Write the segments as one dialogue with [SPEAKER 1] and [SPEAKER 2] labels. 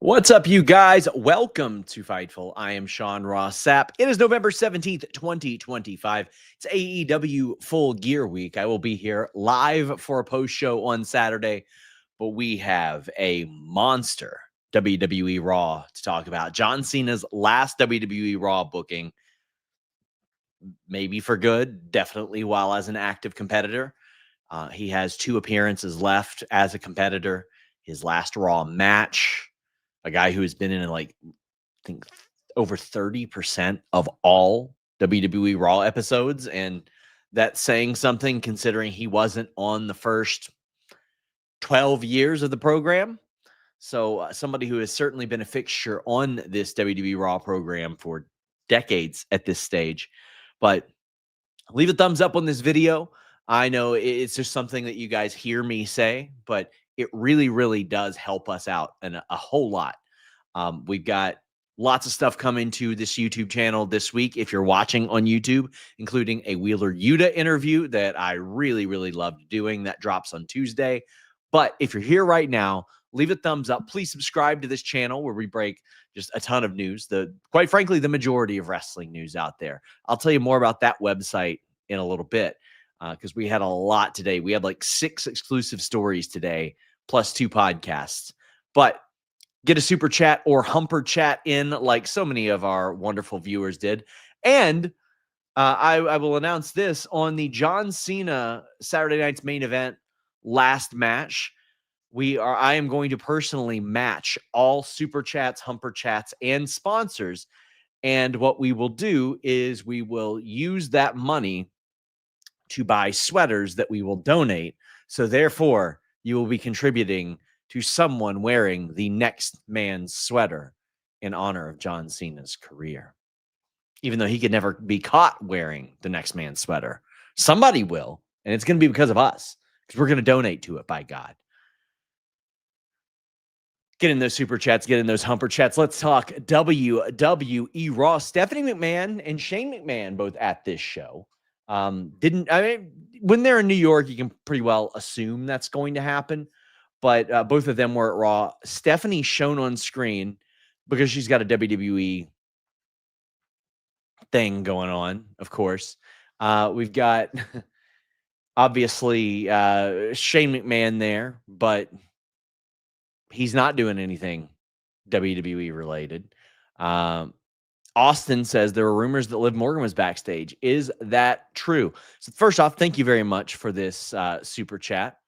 [SPEAKER 1] What's up, you guys? Welcome to Fightful. I am Ross Sapp. It is November 17th, 2025. It's AEW Full Gear Week. I will be here live for a post show on Saturday, but we have a monster WWE Raw to talk about. John Cena's last WWE Raw booking, maybe for good, definitely while as an active competitor. He has 2 appearances left as a competitor. His last Raw match, a guy who has been in I think over 30% of all WWE Raw episodes. And that's saying something considering he wasn't on the first 12 years of the program. So somebody who has certainly been a fixture on this WWE Raw program for decades at this stage. But leave a thumbs up on this video. I know it's just something that you guys hear me say, but it really, really does help us out and a whole lot. We've got lots of stuff coming to this YouTube channel this week. If you're watching on YouTube, including a Wheeler Yuta interview that I really, really loved doing, that drops on Tuesday. But if you're here right now, leave a thumbs up. Please subscribe to this channel where we break just a ton of news. Quite frankly, the majority of wrestling news out there. I'll tell you more about that website in a little bit because we had a lot today. We had like 6 exclusive stories today, plus 2 podcasts. But get a super chat or humper chat in like so many of our wonderful viewers did. And I will announce this on the John Cena Saturday night's main event last match. I am going to personally match all super chats, humper chats, and sponsors. And what we will do is we will use that money to buy sweaters that we will donate. So therefore, you will be contributing to someone wearing the next man's sweater in honor of John Cena's career. Even though he could never be caught wearing the next man's sweater. Somebody will, and it's going to be because of us, because we're going to donate to it, by God. Get in those super chats, get in those humper chats. Let's talk WWE Raw. Stephanie McMahon and Shane McMahon both at this show. When they're in New York, you can pretty well assume that's going to happen. But both of them were at Raw. Stephanie shown on screen because she's got a WWE thing going on, of course. We've got, obviously, Shane McMahon there, but he's not doing anything WWE related. Austin says there were rumors that Liv Morgan was backstage. Is that true? So first off, thank you very much for this super chat.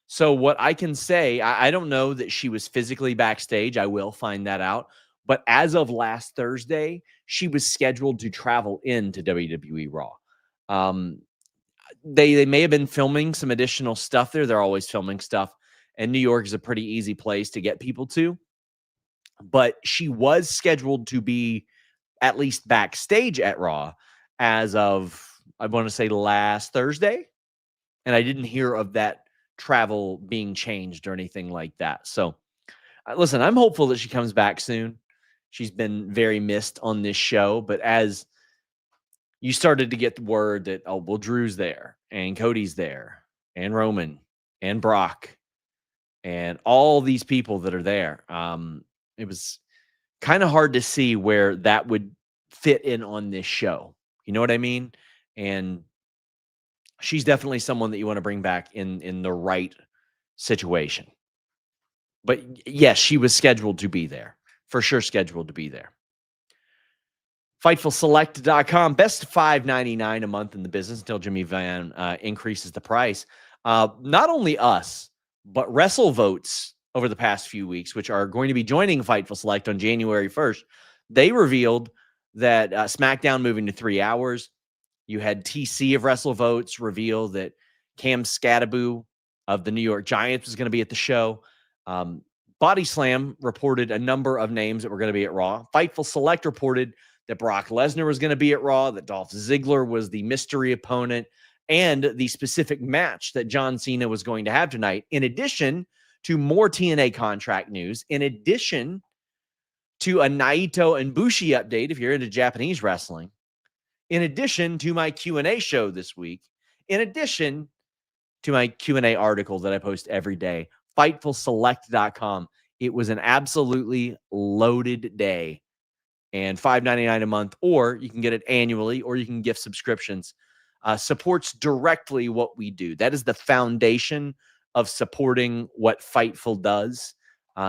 [SPEAKER 1] So what I can say, I don't know that she was physically backstage. I will find that out. But as of last Thursday, she was scheduled to travel into WWE Raw. They may have been filming some additional stuff there. They're always filming stuff. And New York is a pretty easy place to get people to. But she was scheduled to be at least backstage at Raw as of, I want to say, last Thursday. And I didn't hear of that travel being changed or anything like that. So listen, I'm hopeful that she comes back soon. She's been very missed on this show, but as you started to get the word that, oh, well, Drew's there and Cody's there and Roman and Brock and all these people that are there, it was kind of hard to see where that would fit in on this show. You know what I mean? And she's definitely someone that you want to bring back in the right situation. But yes, she was scheduled to be there. For sure scheduled to be there. FightfulSelect.com. Best $5.99 a month in the business until Jimmy Van increases the price. Not only us, but WrestleVotes over the past few weeks, which are going to be joining Fightful Select on January 1st, they revealed that SmackDown moving to 3 hours. You had TC of WrestleVotes reveal that Cam Scattaboo of the New York Giants was going to be at the show. Body Slam reported a number of names that were going to be at Raw. Fightful Select reported that Brock Lesnar was going to be at Raw, that Dolph Ziggler was the mystery opponent, and the specific match that John Cena was going to have tonight, in addition to more TNA contract news, in addition to a Naito and Bushi update if you're into Japanese wrestling, in addition to my Q&A show this week, in addition to my Q&A article that I post every day. FightfulSelect.com It was an absolutely loaded day, and $5.99 a month, or you can get it annually, or you can gift subscriptions. Supports directly what we do. That is the foundation of supporting what Fightful does.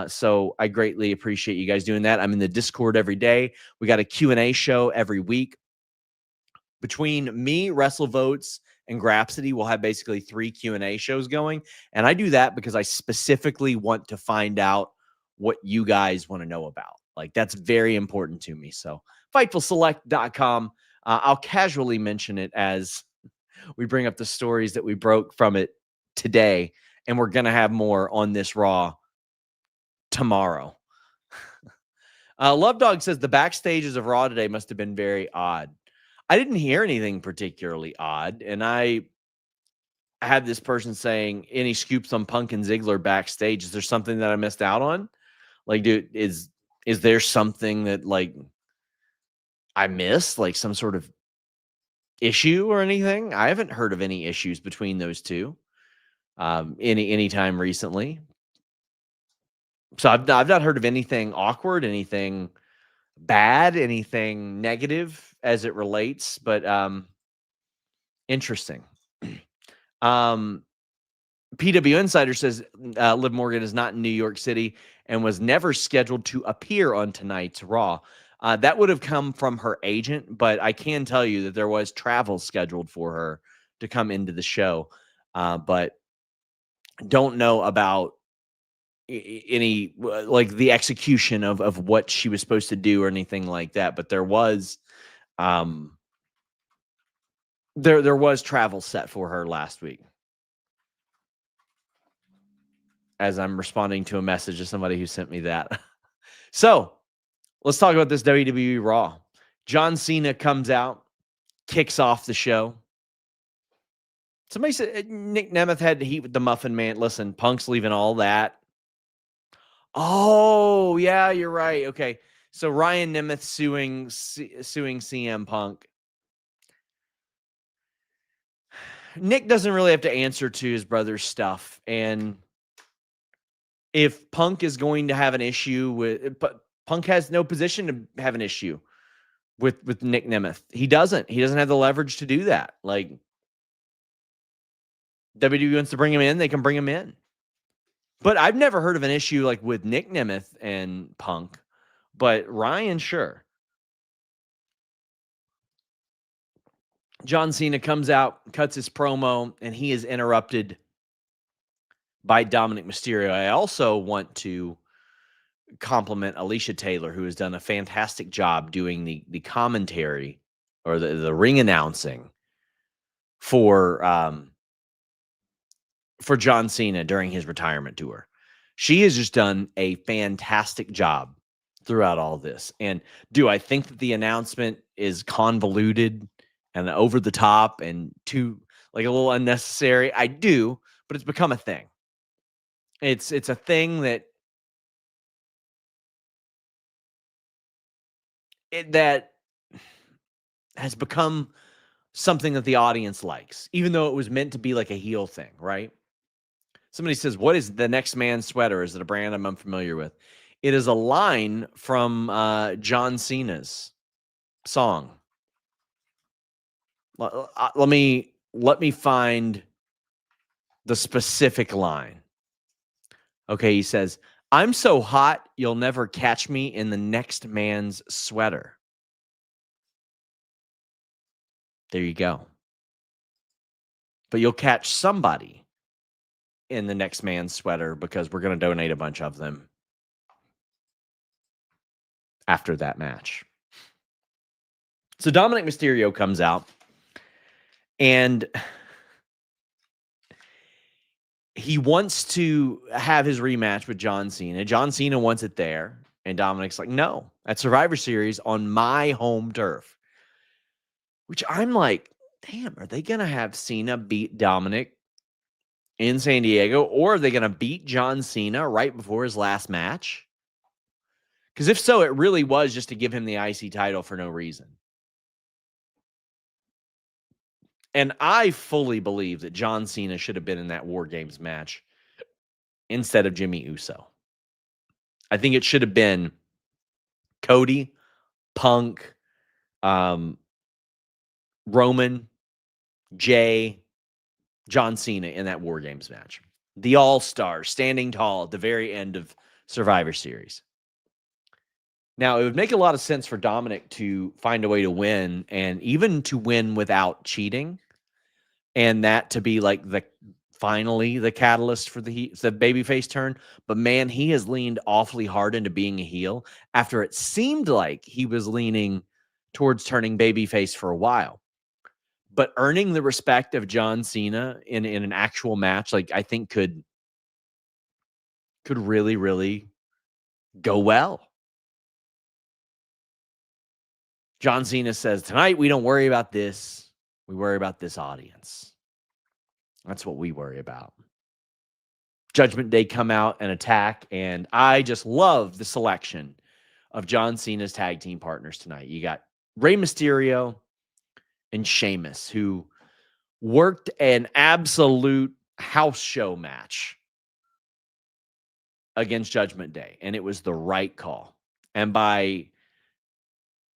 [SPEAKER 1] So I greatly appreciate you guys doing that. I'm in the Discord every day. We got a Q&A show every week. Between me, WrestleVotes, and Grapsity, we'll have basically 3 Q&A shows going. And I do that because I specifically want to find out what you guys want to know about. Like, that's very important to me. So FightfulSelect.com. I'll casually mention it as we bring up the stories that we broke from it today. And we're going to have more on this Raw tomorrow. Love Dog says the backstages of Raw today must have been very odd. I didn't hear anything particularly odd. And I had this person saying, any scoops on Punk and Ziggler backstage? Is there something that I missed out on? Like, dude, is there something that, like, I missed? Like some sort of issue or anything? I haven't heard of any issues between those two any time recently. So I've not heard of anything awkward, anything bad, anything negative as it relates, but interesting. PW Insider says Liv Morgan is not in New York City and was never scheduled to appear on tonight's Raw. That would have come from her agent, but I can tell you that there was travel scheduled for her to come into the show. But don't know about any like the execution of what she was supposed to do or anything like that. But there was there was travel set for her last week. As I'm responding to a message of somebody who sent me that. So let's talk about this WWE Raw. John Cena comes out, kicks off the show. Somebody said Nick Nemeth had to heat with the Muffin Man. Listen, Punk's leaving all that. Oh, yeah, you're right. Okay. So Ryan Nemeth suing CM Punk. Nick doesn't really have to answer to his brother's stuff. And if Punk is going to have an issue with, but Punk has no position to have an issue with Nick Nemeth. He doesn't have the leverage to do that. Like, WWE wants to bring him in, they can bring him in. But I've never heard of an issue like with Nick Nemeth and Punk, but Ryan, sure. John Cena comes out, cuts his promo, and he is interrupted by Dominic Mysterio. I also want to compliment Alicia Taylor, who has done a fantastic job doing the commentary or the ring announcing for John Cena during his retirement tour. She has just done a fantastic job throughout all this. And do I think that the announcement is convoluted and over the top and too, like, a little unnecessary? I do, but it's become a thing. It's a thing that that has become something that the audience likes, even though it was meant to be like a heel thing, right? Somebody says, what is the Next Man sweater? Is it a brand I'm unfamiliar with? It is a line from John Cena's song. Let me find the specific line. Okay, he says, I'm so hot, you'll never catch me in the next man's sweater. There you go. But you'll catch somebody in the next man's sweater because we're going to donate a bunch of them after that match. So Dominic Mysterio comes out and he wants to have his rematch with John Cena. John Cena wants it there. And Dominic's like, no, at Survivor Series on my home turf. Which I'm like, damn, are they going to have Cena beat Dominic in San Diego? Or are they going to beat John Cena right before his last match? Because if so, it really was just to give him the IC title for no reason. And I fully believe that John Cena should have been in that War Games match instead of Jimmy Uso. I think it should have been Cody, Punk, Roman, Jay, John Cena in that War Games match. The All-Stars standing tall at the very end of Survivor Series. Now, it would make a lot of sense for Dominic to find a way to win, and even to win without cheating, and that to be like finally the catalyst for the babyface turn. But man, he has leaned awfully hard into being a heel after it seemed like he was leaning towards turning babyface for a while. But earning the respect of John Cena in an actual match, like, I think could really, really go well. John Cena says, tonight we don't worry about this. We worry about this audience. That's what we worry about. Judgment Day come out and attack, and I just love the selection of John Cena's tag team partners tonight. You got Rey Mysterio and Sheamus, who worked an absolute house show match against Judgment Day, and it was the right call. And by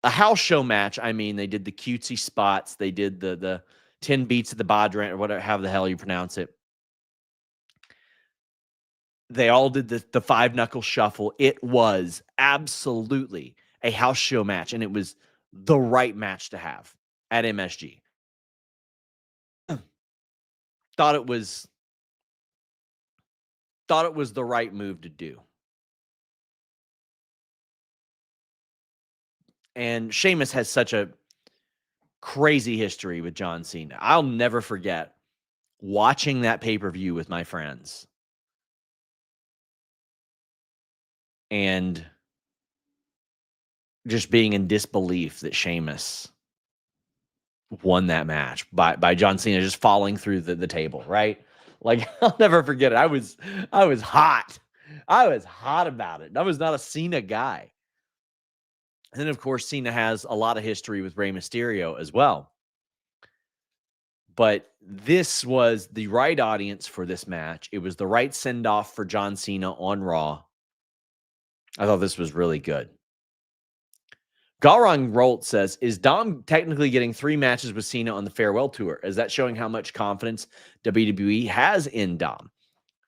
[SPEAKER 1] a house show match, I mean they did the cutesy spots, they did the 10 beats of the Badrant, or whatever, how the hell you pronounce it. They all did the 5-knuckle shuffle. It was absolutely a house show match, and it was the right match to have at MSG. Thought it was the right move to do. And Sheamus has such a crazy history with John Cena. I'll never forget watching that pay-per-view with my friends and just being in disbelief that Sheamus won that match by John Cena just falling through the table, right? Like, I'll never forget it. I was hot. I was hot about it. I was not a Cena guy. And then, of course, Cena has a lot of history with Rey Mysterio as well. But this was the right audience for this match. It was the right send-off for John Cena on Raw. I thought this was really good. Galrong Rolt says, is Dom technically getting 3 matches with Cena on the farewell tour? Is that showing how much confidence WWE has in Dom?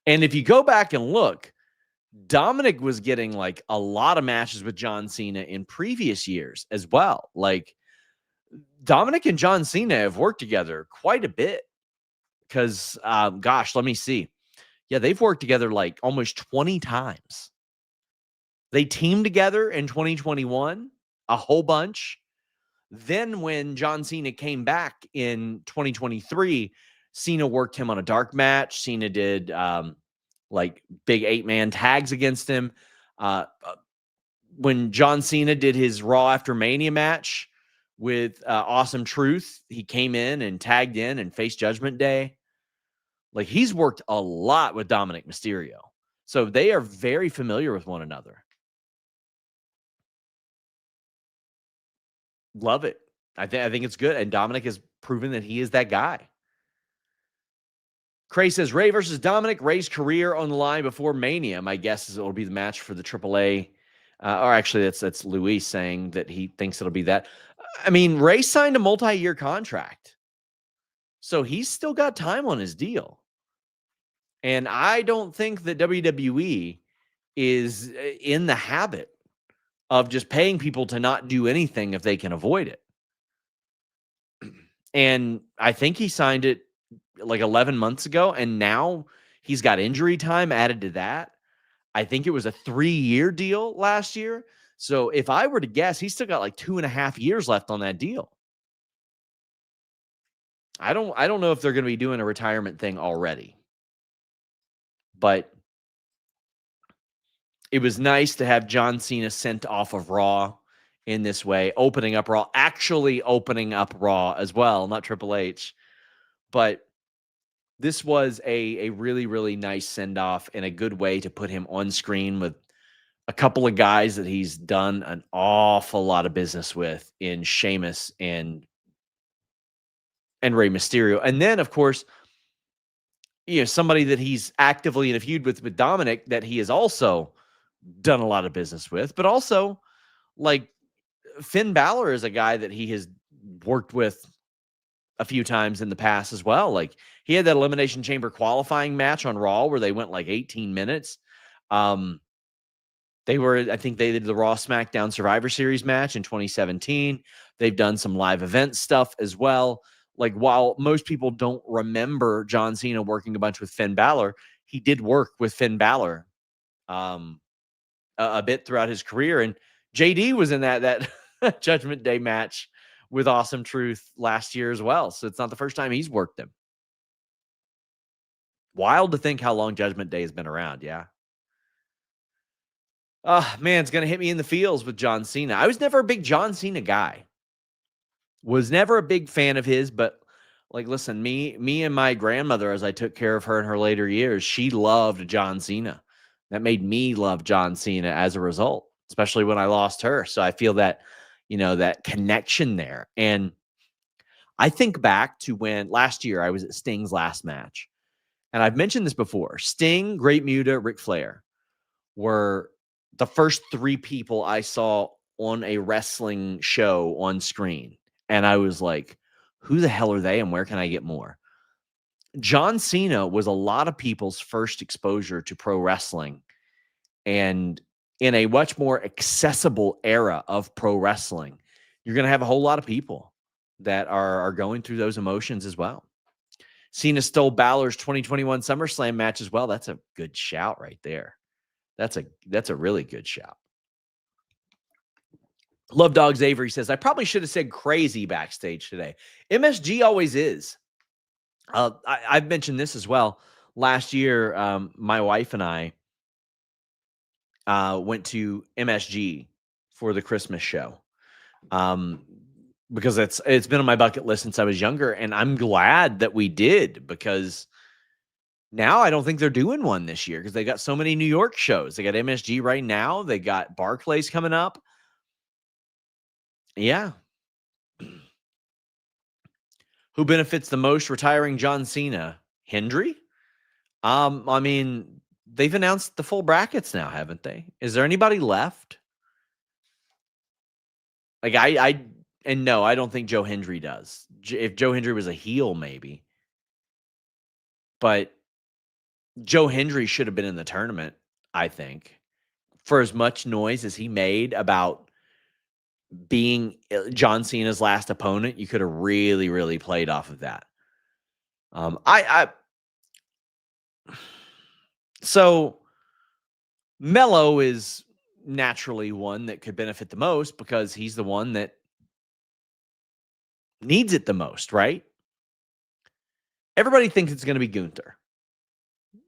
[SPEAKER 1] And if you go back and look, Dominic was getting like a lot of matches with John Cena in previous years as well. Like, Dominic and John Cena have worked together quite a bit because, gosh, let me see. Yeah, they've worked together like almost 20 times. They teamed together in 2021, a whole bunch. Then when John Cena came back in 2023, Cena worked him on a dark match. Cena did like big 8-man tags against him. When John Cena did his Raw After Mania match with Awesome Truth, he came in and tagged in and faced Judgment Day. Like, he's worked a lot with Dominic Mysterio. So they are very familiar with one another. Love it. I think it's good. And Dominic has proven that he is that guy. Cray says, Ray versus Dominic, Ray's career on the line before Mania. My guess is it'll be the match for the AAA. Or actually, that's Luis saying that he thinks it'll be that. I mean, Ray signed a multi-year contract. So he's still got time on his deal. And I don't think that WWE is in the habit of just paying people to not do anything if they can avoid it. And I think he signed it like 11 months ago, and now he's got injury time added to that. I think it was a 3-year deal last year. So if I were to guess, he's still got like 2.5 years left on that deal. I don't know if they're going to be doing a retirement thing already. But it was nice to have John Cena sent off of Raw in this way, opening up Raw, actually opening up Raw as well, not Triple H. But this was a really, really nice send-off and a good way to put him on screen with a couple of guys that he's done an awful lot of business with in Sheamus and Rey Mysterio. And then, of course, somebody that he's actively in a feud with Dominic that he has also done a lot of business with, but also like Finn Balor is a guy that he has worked with a few times in the past as well. Like he had that Elimination Chamber qualifying match on Raw where they went like 18 minutes. I think they did the Raw SmackDown Survivor Series match in 2017. They've done some live event stuff as well. Like while most people don't remember John Cena working a bunch with Finn Balor, he did work with Finn Balor a bit throughout his career. And JD was in that Judgment Day match with Awesome Truth last year as well. So it's not the first time he's worked them. Wild to think how long Judgment Day has been around. Yeah. Man, it's going to hit me in the feels with John Cena. I was never a big John Cena guy. Was never a big fan of his, but like, listen, me and my grandmother, as I took care of her in her later years, she loved John Cena. That made me love John Cena as a result, especially when I lost her. So I feel that, that connection there. And I think back to when last year I was at Sting's last match. And I've mentioned this before. Sting, Great Muta, Ric Flair were the first three people I saw on a wrestling show on screen. And I was like, who the hell are they and where can I get more? John Cena was a lot of people's first exposure to pro wrestling. And in a much more accessible era of pro wrestling, you're going to have a whole lot of people that are going through those emotions as well. Cena stole Balor's 2021 SummerSlam match as well. That's a good shout right there. That's a really good shout. Love Dogs Avery says, I probably should have said crazy backstage today. MSG always is. I've mentioned this as well. Last year, my wife and I went to MSG for the Christmas show because it's been on my bucket list since I was younger, and I'm glad that we did because now I don't think they're doing one this year because they got so many New York shows. They got MSG right now. They got Barclays coming up. Yeah. Who benefits the most retiring John Cena? Hendry? I mean, they've announced the full brackets now, haven't they? Is there anybody left? Like no, I don't think Joe Hendry does. If Joe Hendry was a heel, maybe. But Joe Hendry should have been in the tournament, I think. For as much noise as he made about being John Cena's last opponent, you could have really, really played off of that. So Mello is naturally one that could benefit the most because he's the one that needs it the most, right? Everybody thinks it's going to be Gunther.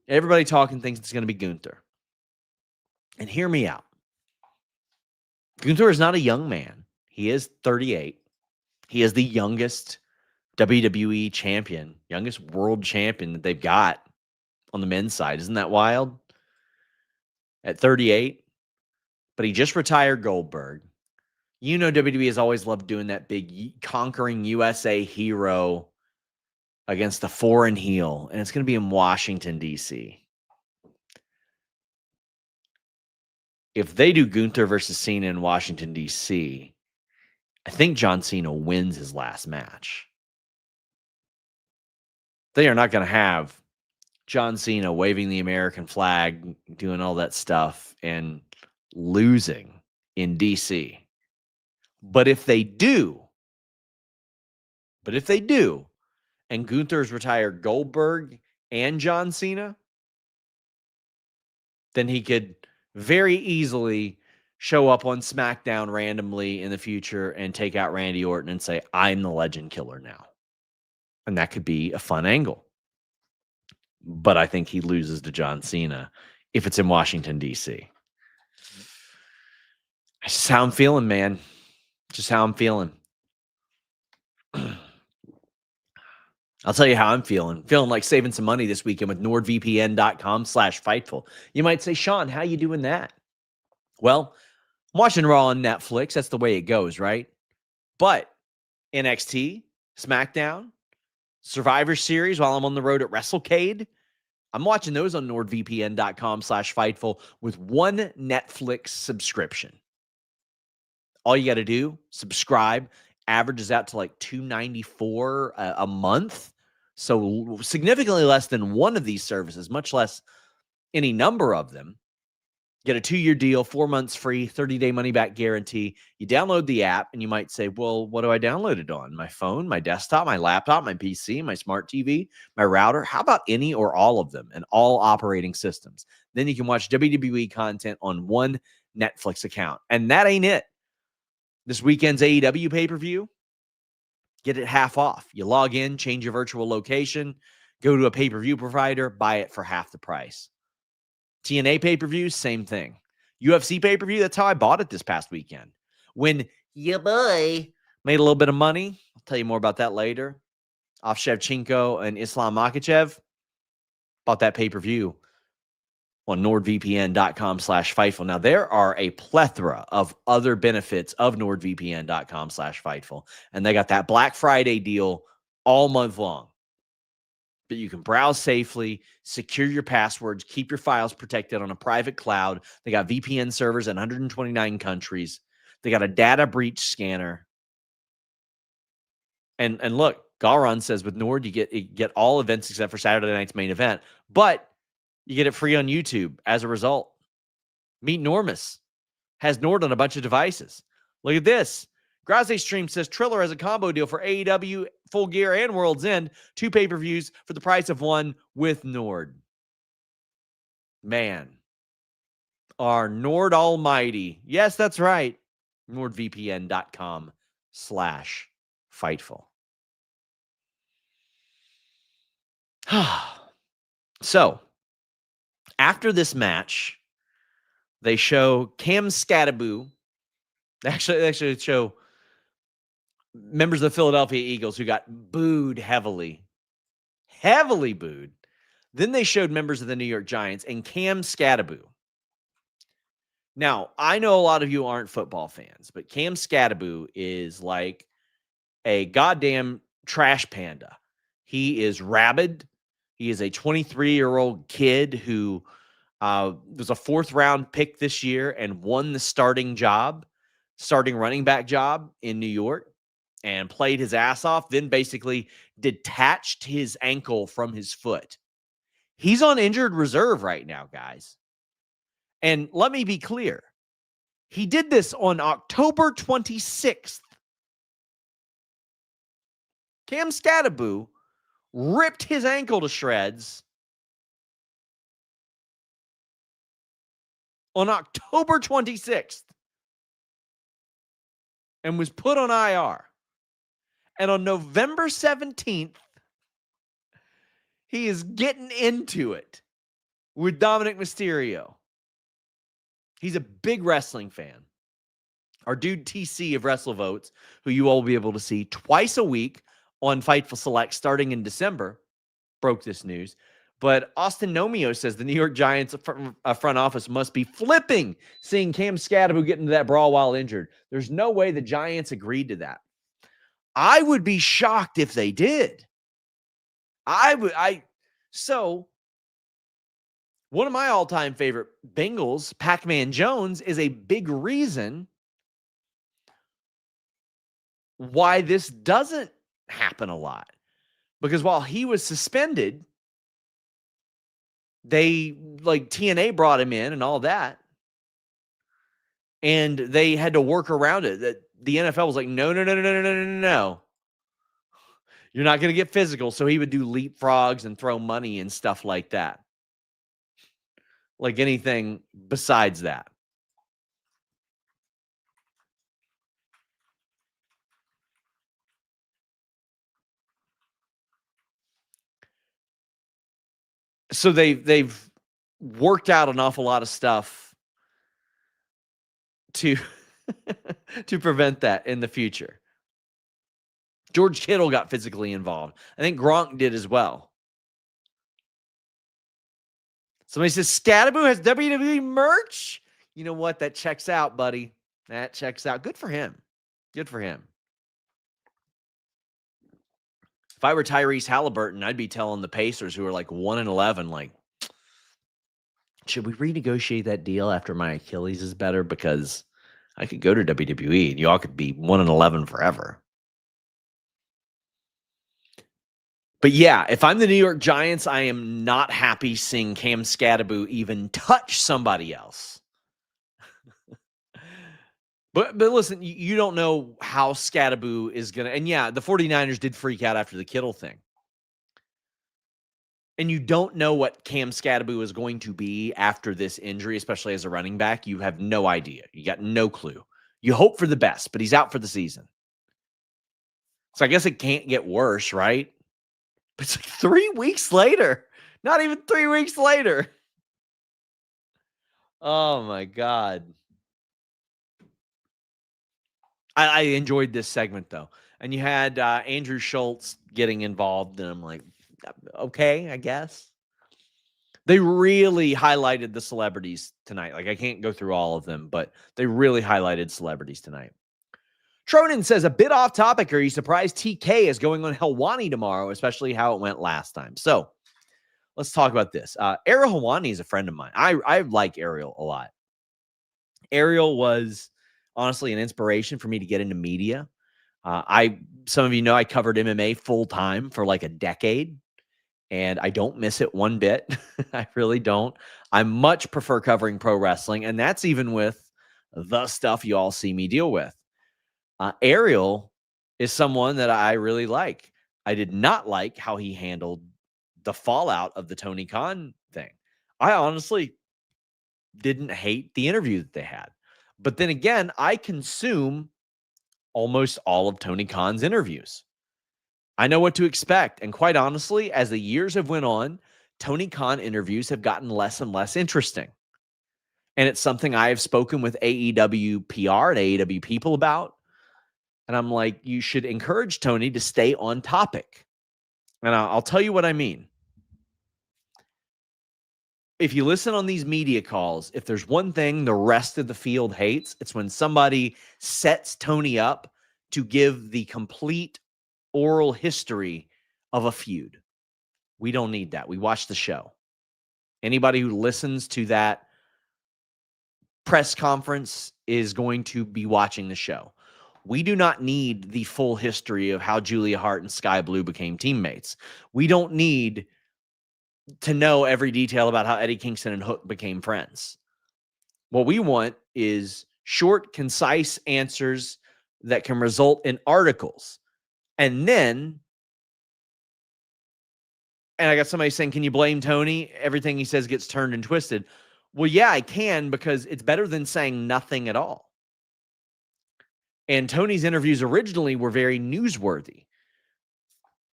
[SPEAKER 1] Everybody talking thinks it's going to be Gunther. And hear me out. Gunther is not a young man. He is 38. He is the youngest WWE champion, youngest world champion that they've got on the men's side. Isn't that wild? At 38. But he just retired Goldberg. WWE has always loved doing that big conquering USA hero against a foreign heel. And it's going to be in Washington, D.C. If they do Gunther versus Cena in Washington, D.C., I think John Cena wins his last match. They are not going to have John Cena waving the American flag, doing all that stuff, and losing in D.C. But if they do, and Gunther's retired Goldberg and John Cena, then he could very easily show up on SmackDown randomly in the future and take out Randy Orton and say, I'm the legend killer now. And that could be a fun angle. But I think he loses to John Cena if it's in Washington, D.C. That's just how I'm feeling, man. Just how I'm feeling. I'll tell you how I'm feeling. Feeling like saving some money this weekend with NordVPN.com/Fightful. You might say, Sean, how you doing that? Well, I'm watching Raw on Netflix. That's the way it goes, right? But NXT, SmackDown, Survivor Series while I'm on the road at WrestleCade, I'm watching those on nordvpn.com/Fightful with one Netflix subscription. All you got to do, subscribe, averages out to like $2.94 a month. So significantly less than one of these services, much less any number of them. Get a 2-year deal, 4 months free, 30-day money-back guarantee. You download the app, and you might say, well, what do I download it on? My phone, my desktop, my laptop, my PC, my smart TV, my router? How about any or all of them and all operating systems? Then you can watch WWE content on one Netflix account. And that ain't it. This weekend's AEW pay-per-view, get it half off. You log in, change your virtual location, go to a pay-per-view provider, buy it for half the price. TNA pay-per-view, same thing. UFC pay-per-view, that's how I bought it this past weekend. When your boy made a little bit of money, I'll tell you more about that later, off Shevchenko and Islam Makhachev, bought that pay-per-view on nordvpn.com/Fightful. Now, there are a plethora of other benefits of nordvpn.com/Fightful, and they got that Black Friday deal all month long. But you can browse safely, secure your passwords, keep your files protected on a private cloud. They got VPN servers in 129 countries. They got a data breach scanner. And look, Garon says with Nord, you get all events except for Saturday night's main event, but you get it free on YouTube as a result. Meet Normus has Nord on a bunch of devices. Look at this. Graze Stream says Triller has a combo deal for AEW, Full Gear, and World's End. 2 pay-per-views for the price of one with Nord. Man. Our Nord Almighty. Yes, that's right. NordVPN.com/Fightful. So, after this match, they show Cam Scattaboo. Actually show members of the Philadelphia Eagles who got booed heavily booed. Then they showed members of the New York Giants and Cam Scattaboo. Now, I know a lot of you aren't football fans, but Cam Scattaboo is like a goddamn trash panda. He is rabid. He is a 23-year-old kid who was a 4th-round pick this year and won the starting running back job in New York and played his ass off, then basically detached his ankle from his foot. He's on injured reserve right now, guys. And let me be clear. He did this on October 26th. Cam Scattaboo ripped his ankle to shreds on October 26th and was put on IR. And on November 17th, he is getting into it with Dominic Mysterio. He's a big wrestling fan. Our dude TC of WrestleVotes, who you all will be able to see twice a week on Fightful Select starting in December, broke this news. But Austin Nomio says the New York Giants front office must be flipping seeing Cam Scattaboo get into that brawl while injured. There's no way the Giants agreed to that. I would be shocked if they did. So one of my all-time favorite Bengals, Pac-Man Jones, is a big reason why this doesn't happen a lot. Because while he was suspended, TNA brought him in and all that. And they had to work around it. That the NFL was like, no. You're not going to get physical. So he would do leapfrogs and throw money and stuff like that. Like anything besides that. So they've worked out an awful lot of stuff to to prevent that in the future. George Kittle got physically involved. I think Gronk did as well. Somebody says Scattaboo has WWE merch. You know what? That checks out, buddy. That checks out. Good for him. Good for him. If I were Tyrese Halliburton, I'd be telling the Pacers, who are like 1-11, like, should we renegotiate that deal after my Achilles is better? Because I could go to WWE and y'all could be 1-11 forever. But yeah, if I'm the New York Giants, I am not happy seeing Cam Skattebo even touch somebody else. But listen, you don't know how Skattebo is going to. And yeah, the 49ers did freak out after the Kittle thing. And you don't know what Cam Skattebo is going to be after this injury, especially as a running back. You have no idea. You got no clue. You hope for the best, but he's out for the season. So I guess it can't get worse, right? But it's like 3 weeks later. Not even 3 weeks later. Oh, my God. I enjoyed this segment, though. And you had Andrew Schultz getting involved, and I'm like, okay, I guess. They really highlighted the celebrities tonight. Like, I can't go through all of them, but they really highlighted celebrities tonight. Tronin says, a bit off topic. Are you surprised TK is going on Helwani tomorrow, especially how it went last time? So let's talk about this. Ariel Helwani is a friend of mine. I like Ariel a lot. Ariel was honestly an inspiration for me to get into media. Some of you know I covered MMA full time for like a decade, and I don't miss it one bit. I really don't. I much prefer covering pro wrestling, and that's even with the stuff you all see me deal with. Ariel is someone that I really like. I did not like how he handled the fallout of the Tony Khan thing. I honestly didn't hate the interview that they had. But then again, I consume almost all of Tony Khan's interviews. I know what to expect. And quite honestly, as the years have went on, Tony Khan interviews have gotten less and less interesting. And it's something I have spoken with AEW PR and AEW people about. And I'm like, you should encourage Tony to stay on topic. And I'll tell you what I mean. If you listen on these media calls, if there's one thing the rest of the field hates, it's when somebody sets Tony up to give the complete oral history of a feud. We don't need that. We watch the show. Anybody who listens to that press conference is going to be watching the show. We do not need the full history of how Julia Hart and Sky Blue became teammates. We don't need to know every detail about how Eddie Kingston and Hook became friends. What we want is short, concise answers that can result in articles. And I got somebody saying, can you blame Tony? Everything he says gets turned and twisted. Well, yeah, I can, because it's better than saying nothing at all. And Tony's interviews originally were very newsworthy.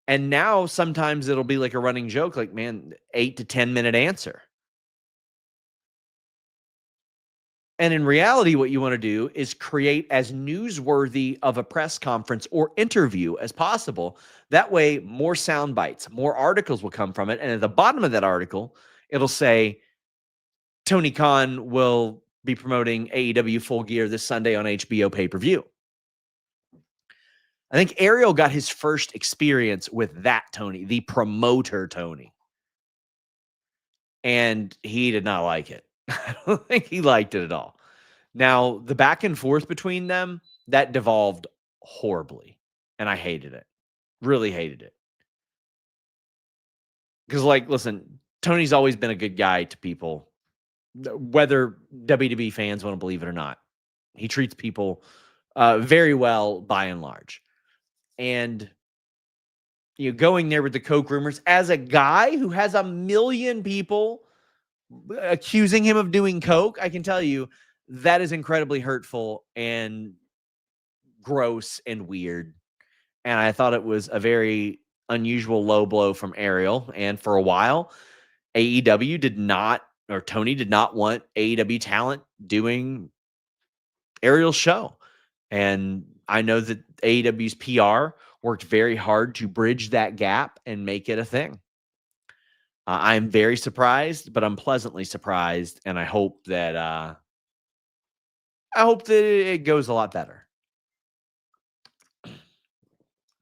[SPEAKER 1] And now sometimes it'll be like a running joke, like, man, 8 to 10 minute answer. And in reality, what you want to do is create as newsworthy of a press conference or interview as possible. That way, more sound bites, more articles will come from it. And at the bottom of that article, it'll say, Tony Khan will be promoting AEW Full Gear this Sunday on HBO pay-per-view. I think Ariel got his first experience with that Tony, the promoter Tony. And he did not like it. I don't think he liked it at all. Now, the back and forth between them, that devolved horribly. And I hated it. Really hated it. Because, like, listen, Tony's always been a good guy to people, whether WWE fans want to believe it or not. He treats people very well by and large. And going there with the coke rumors as a guy who has a million people accusing him of doing coke, I can tell you that is incredibly hurtful and gross and weird. And I thought it was a very unusual low blow from Ariel. And for a while, AEW did not, or Tony did not want AEW talent doing Ariel's show. And I know that AEW's PR worked very hard to bridge that gap and make it a thing. I'm very surprised, but I'm pleasantly surprised, and I hope that it goes a lot better.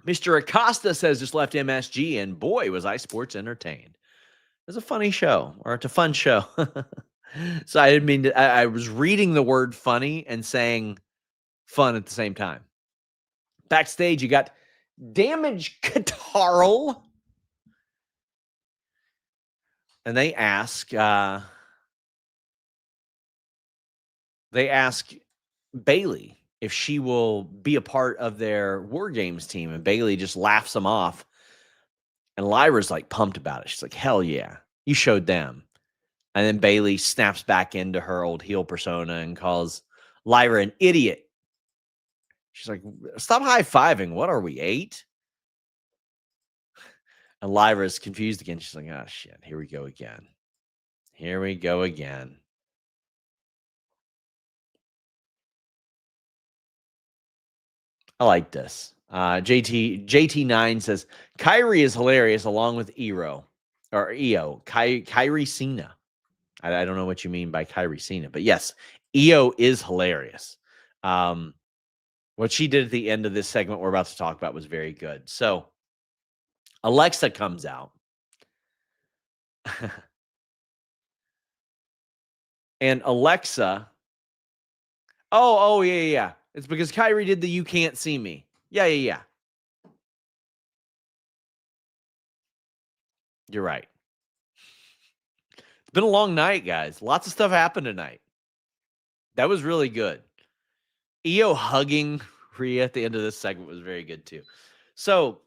[SPEAKER 1] Mr. Acosta says just left MSG, and boy, was I sports entertained. It was a funny show, or it's a fun show. So I didn't mean to. I was reading the word funny and saying fun at the same time. Backstage, you got Damage Catarl. And they ask Bailey if she will be a part of their War Games team. And Bailey just laughs them off. And Lyra's like pumped about it. She's like, hell yeah, you showed them. And then Bailey snaps back into her old heel persona and calls Lyra an idiot. She's like, stop high-fiving. What are we, 8? And Lyra's confused again. She's like, oh, shit, here we go again. Here we go again. I like this. JT9 says, Kyrie is hilarious along with EO. Kyrie Cena. I don't know what you mean by Kyrie Cena, but yes, EO is hilarious. What she did at the end of this segment we're about to talk about was very good. So Alexa comes out. And Alexa, yeah. It's because Kyrie did the you can't see me. Yeah. You're right. It's been a long night, guys. Lots of stuff happened tonight. That was really good. EO hugging Rhea at the end of this segment was very good too. So,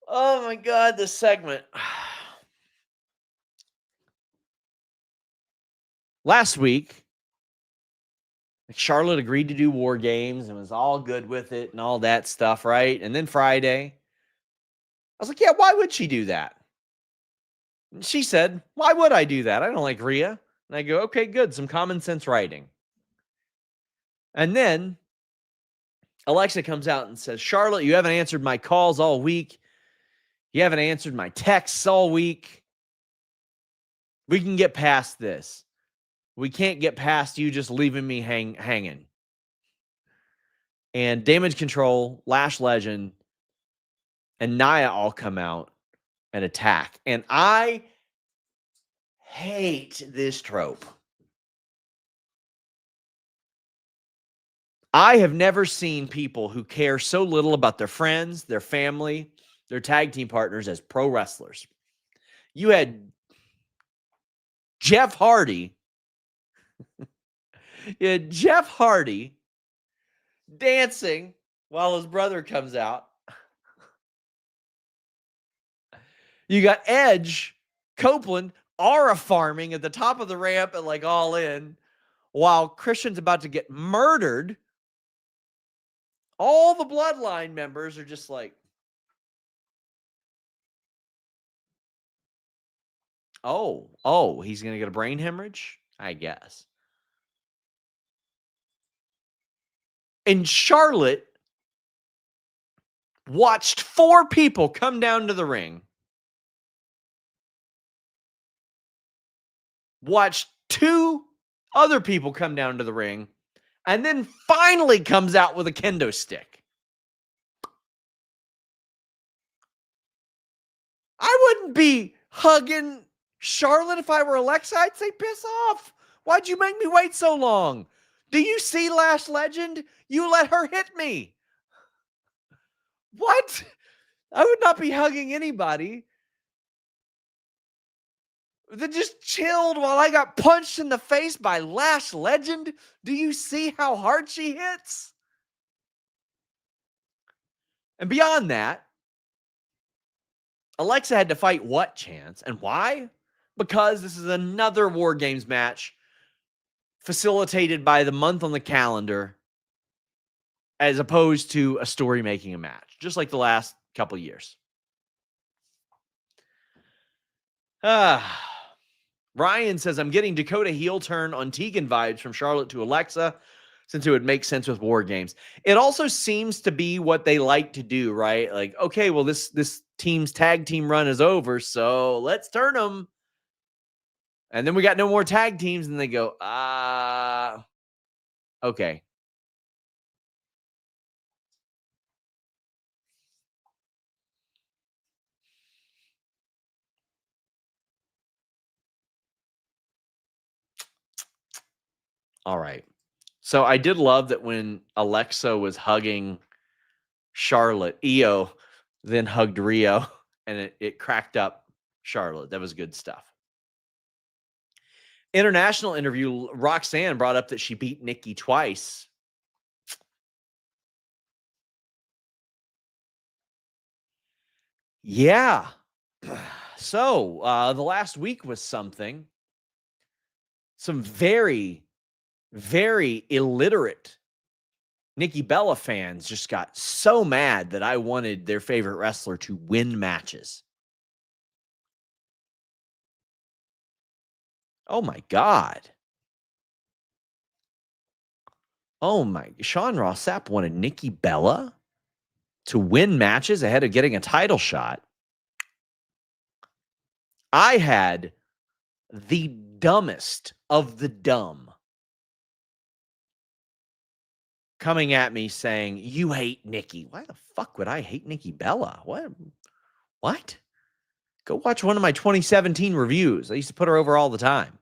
[SPEAKER 1] oh my God, this segment. Last week, Charlotte agreed to do War Games and was all good with it and all that stuff, right? And then Friday, I was like, yeah, why would she do that? And she said, why would I do that? I don't like Rhea. And I go, okay, good. Some common sense writing. And then Alexa comes out and says, Charlotte, you haven't answered my calls all week. You haven't answered my texts all week. We can get past this. We can't get past you just leaving me hanging. And Damage Control, Lash Legend, and Nia all come out and attack. And I hate this trope. I have never seen people who care so little about their friends, their family, their tag team partners as pro wrestlers. You had Jeff Hardy. Jeff Hardy dancing while his brother comes out. You got Edge, Copeland, aura farming at the top of the ramp and like all in, while Christian's about to get murdered. All the Bloodline members are just like, oh, he's going to get a brain hemorrhage? I guess. And Charlotte watched 4 people come down to the ring, watched 2 other people come down to the ring, and then finally comes out with a kendo stick. I wouldn't be hugging Charlotte if I were Alexa. I'd say, piss off. Why'd you make me wait so long? Do you see Lash Legend? You let her hit me. What? I would not be hugging anybody that just chilled while I got punched in the face by Lash Legend. Do you see how hard she hits? And beyond that, Alexa had to fight what chance? And why? Because this is another War Games match facilitated by the month on the calendar as opposed to a story making a match, just like the last couple of years. Ryan says, I'm getting Dakota heel turn on Tegan vibes from Charlotte to Alexa, since it would make sense with War Games. It also seems to be what they like to do, right? Like, okay, well, this team's tag team run is over, so let's turn them. And then we got no more tag teams, and they go, okay. All right. So I did love that when Alexa was hugging Charlotte, Io then hugged Rio, and it cracked up Charlotte. That was good stuff. International interview, Roxanne brought up that she beat Nikki twice. Yeah. So the last week was something. Some very, very illiterate Nikki Bella fans just got so mad that I wanted their favorite wrestler to win matches. Oh my God. Oh my, Sean Ross Sapp wanted Nikki Bella to win matches ahead of getting a title shot. I had the dumbest of the dumb coming at me saying, "You hate Nikki." Why the fuck would I hate Nikki Bella? What? Go watch one of my 2017 reviews. I used to put her over all the time.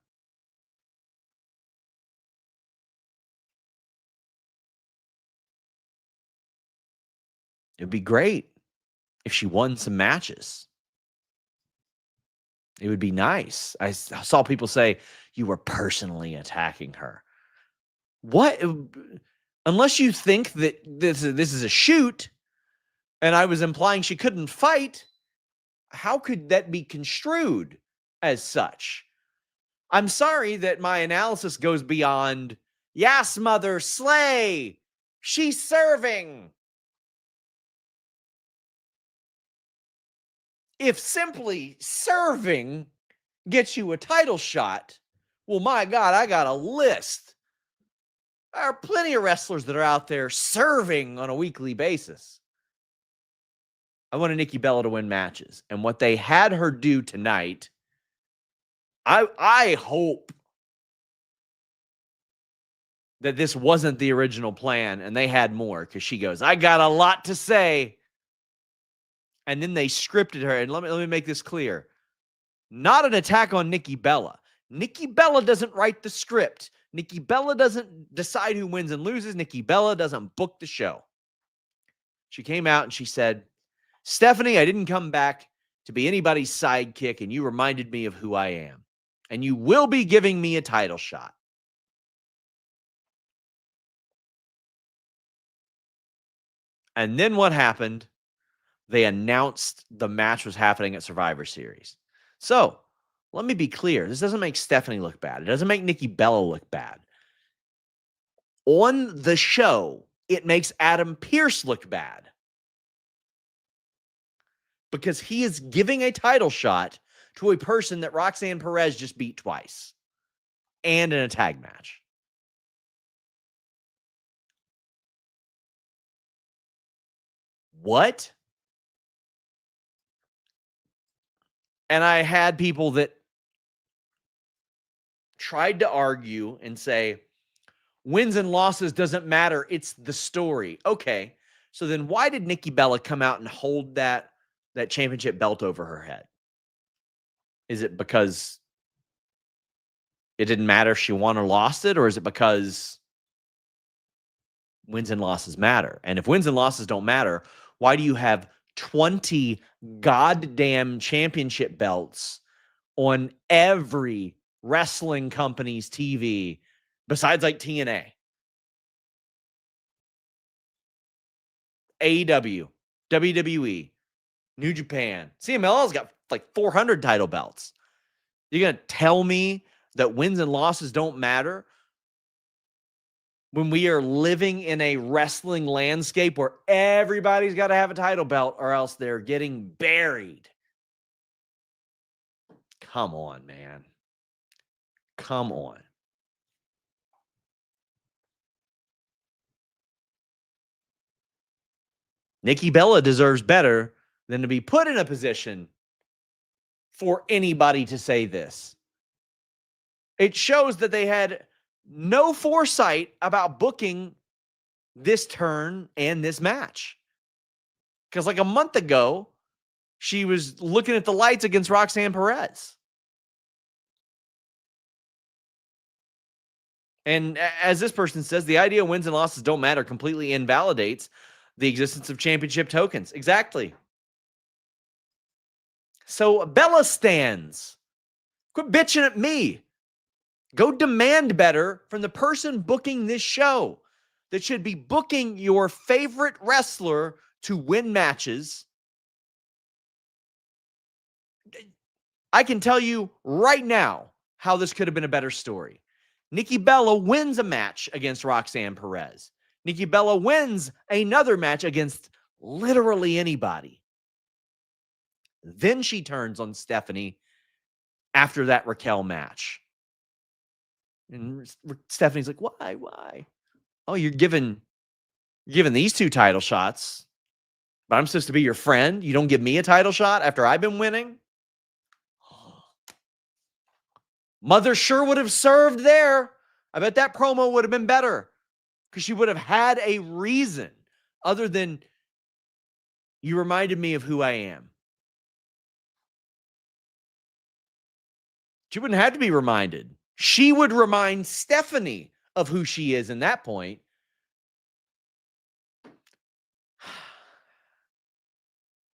[SPEAKER 1] It'd be great if she won some matches. It would be nice. I saw people say you were personally attacking her. What? Unless you think that this is a shoot, and I was implying she couldn't fight, how could that be construed as such? I'm sorry that my analysis goes beyond, yes, mother, slay. She's serving. If simply serving gets you a title shot, well, my God, I got a list. There are plenty of wrestlers that are out there serving on a weekly basis. I wanted Nikki Bella to win matches. And what they had her do tonight, I hope that this wasn't the original plan and they had more, because she goes, I got a lot to say. And then they scripted her. And let me make this clear. Not an attack on Nikki Bella. Nikki Bella doesn't write the script. Nikki Bella doesn't decide who wins and loses. Nikki Bella doesn't book the show. She came out and she said, Stephanie, I didn't come back to be anybody's sidekick, and you reminded me of who I am. And you will be giving me a title shot. And then what happened? They announced the match was happening at Survivor Series. So let me be clear. This doesn't make Stephanie look bad. It doesn't make Nikki Bella look bad. On the show, it makes Adam Pearce look bad, because he is giving a title shot to a person that Roxanne Perez just beat twice and in a tag match. What? And I had people that tried to argue and say, wins and losses doesn't matter. It's the story. Okay. So then why did Nikki Bella come out and hold that championship belt over her head? Is it because it didn't matter if she won or lost it? Or is it because wins and losses matter? And if wins and losses don't matter, why do you have 20 goddamn championship belts on every wrestling company's TV besides like TNA, AEW, WWE, New Japan? CMLL's got like 400 title belts. You're going to tell me that wins and losses don't matter when we are living in a wrestling landscape where everybody's got to have a title belt or else they're getting buried? Come on, man. Come on. Nikki Bella deserves better than to be put in a position for anybody to say this. It shows that they had no foresight about booking this turn and this match. Because like a month ago, she was looking at the lights against Roxanne Perez. And as this person says, the idea of wins and losses don't matter completely invalidates the existence of championship tokens. Exactly. So Bella stands. Quit bitching at me. Go demand better from the person booking this show that should be booking your favorite wrestler to win matches. I can tell you right now how this could have been a better story. Nikki Bella wins a match against Roxanne Perez. Nikki Bella wins another match against literally anybody. Then she turns on Stephanie after that Raquel match. And Stephanie's like, why? Oh, you're giving these two title shots, but I'm supposed to be your friend. You don't give me a title shot after I've been winning? Mother sure would have served there. I bet that promo would have been better because she would have had a reason other than you reminded me of who I am. She wouldn't have to be reminded. She would remind Stephanie of who she is in that point.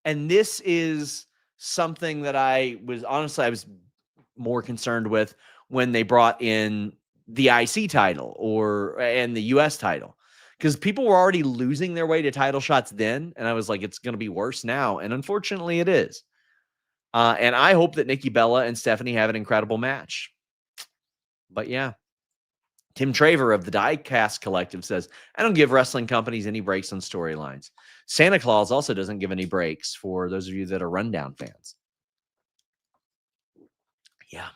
[SPEAKER 1] And this is something that I was more concerned with when they brought in the IC title and the US title, because people were already losing their way to title shots then. And I was like, it's going to be worse now. And unfortunately it is. And I hope that Nikki Bella and Stephanie have an incredible match. But yeah, Tim Traver of the Diecast Collective says, I don't give wrestling companies any breaks on storylines. Santa Claus also doesn't give any breaks for those of you that are Rundown fans. Yeah.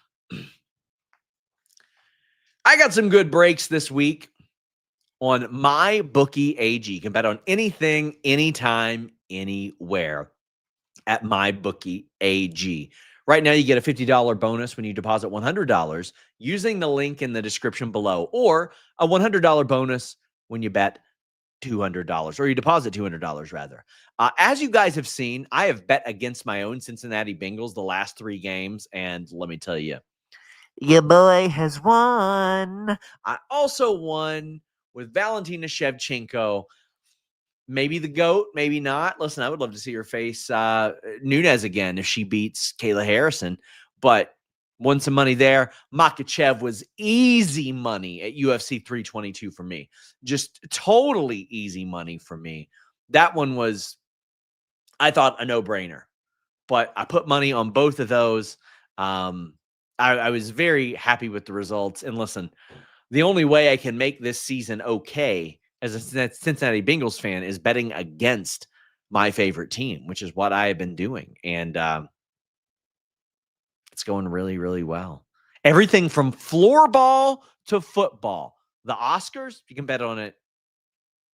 [SPEAKER 1] I got some good breaks this week on MyBookie AG. You can bet on anything, anytime, anywhere at MyBookie AG. Right now, you get a $50 bonus when you deposit $100 using the link in the description below, or a $100 bonus when you bet $200, or you deposit $200 rather. As you guys have seen, I have bet against my own Cincinnati Bengals the last 3 games, and let me tell you, your boy has won. I also won with Valentina Shevchenko. Maybe the GOAT, maybe not. Listen, I would love to see her face Nunes again if she beats Kayla Harrison, but won some money there. Makhachev was easy money at UFC 322 for me. Just totally easy money for me. That one was, I thought, a no-brainer, but I put money on both of those. I was very happy with the results. And listen, the only way I can make this season okay as a Cincinnati Bengals fan is betting against my favorite team, which is what I have been doing. And it's going really, really well. Everything from floorball to football. The Oscars, you can bet on it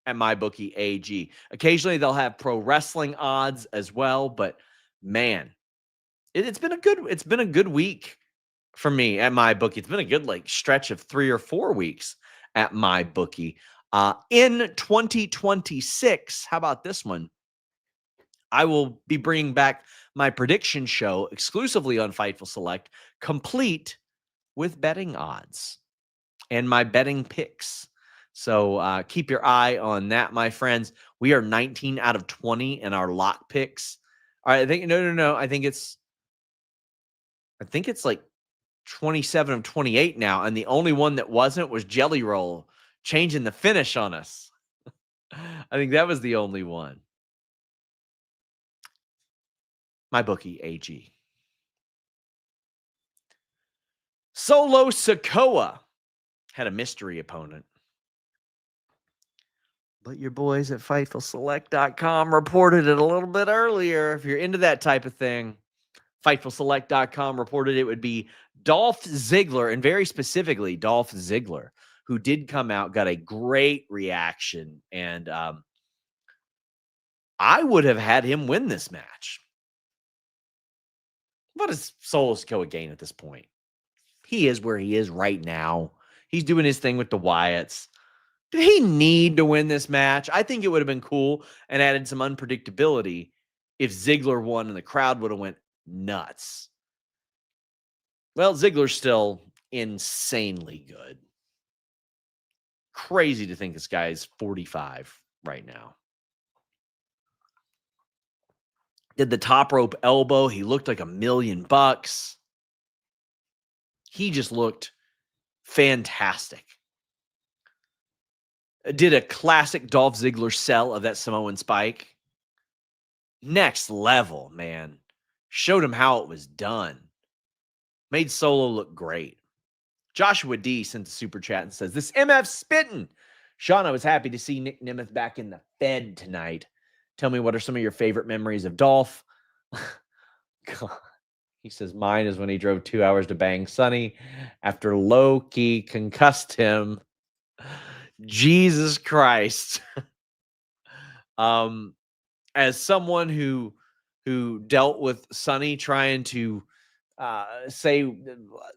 [SPEAKER 1] at MyBookie AG. Occasionally they'll have pro wrestling odds as well, but man, it's been a good week for me at MyBookie. It's been a good stretch of 3 or 4 weeks at MyBookie. In 2026, how about this one? I will be bringing back my prediction show exclusively on Fightful Select, complete with betting odds and my betting picks. So keep your eye on that, my friends. We are 19 out of 20 in our lock picks. All right, I think no. I think it's like 27 of 28 now, and the only one that wasn't was Jelly Roll changing the finish on us. I think that was the only one. MyBookie AG. Solo Sikoa had a mystery opponent, but your boys at FightfulSelect.com reported it a little bit earlier. If you're into that type of thing, FightfulSelect.com reported it would be Dolph Ziggler, and very specifically Dolph Ziggler, who did come out, got a great reaction, and I would have had him win this match. What is Solo Sikoa gain at this point? He is where he is right now. He's doing his thing with the Wyatts. Did he need to win this match? I think it would have been cool and added some unpredictability if Ziggler won and the crowd would have went nuts. Well, Ziggler's still insanely good. crazy to think this guy is 45 right now. Did the top rope elbow. He looked like $1,000,000. He just looked fantastic. Did a classic Dolph Ziggler sell of that Samoan spike. Next level, man. Showed him how it was done. Made Solo look great. Joshua D sent a super chat and says, "This MF's spitting. Sean, I was happy to see Nick Nemeth back in the Fed tonight. Tell me, what are some of your favorite memories of Dolph?" He says, "Mine is when he drove 2 hours to bang Sonny after low-key concussed him." Jesus Christ. As someone who dealt with Sonny trying to say,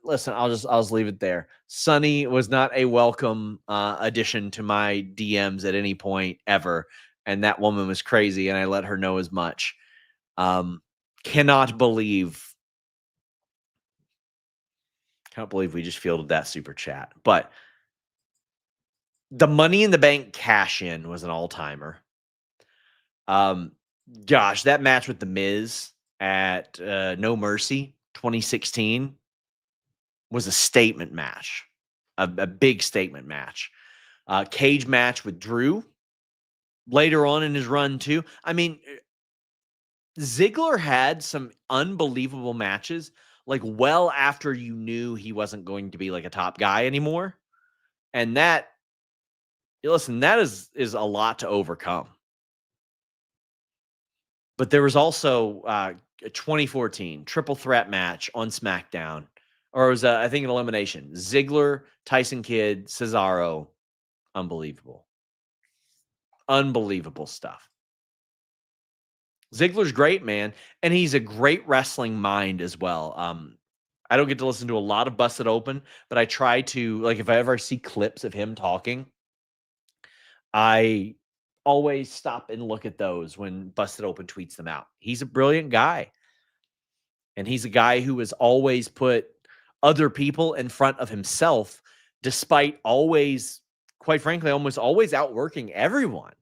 [SPEAKER 1] listen, I'll just leave it there. Sonny was not a welcome addition to my DMs at any point ever, and that woman was crazy, and I let her know as much. Cannot believe we just fielded that super chat. But the Money in the Bank cash in was an all-timer. Gosh, that match with The Miz at No Mercy 2016 was a statement match, a big statement match. Cage match with Drew later on in his run too. I mean, Ziggler had some unbelievable matches, like well after you knew he wasn't going to be like a top guy anymore. And that, listen, that is a lot to overcome. But there was also a 2014 triple threat match on SmackDown, or it was, I think, an elimination. Ziggler, Tyson Kidd, Cesaro. Unbelievable. Unbelievable stuff. Ziggler's great, man. And he's a great wrestling mind as well. I don't get to listen to a lot of Busted Open, but I try to, like, if I ever see clips of him talking, I always stop and look at those when Busted Open tweets them out. He's a brilliant guy. And he's a guy who has always put other people in front of himself, despite always, quite frankly, almost always outworking everyone.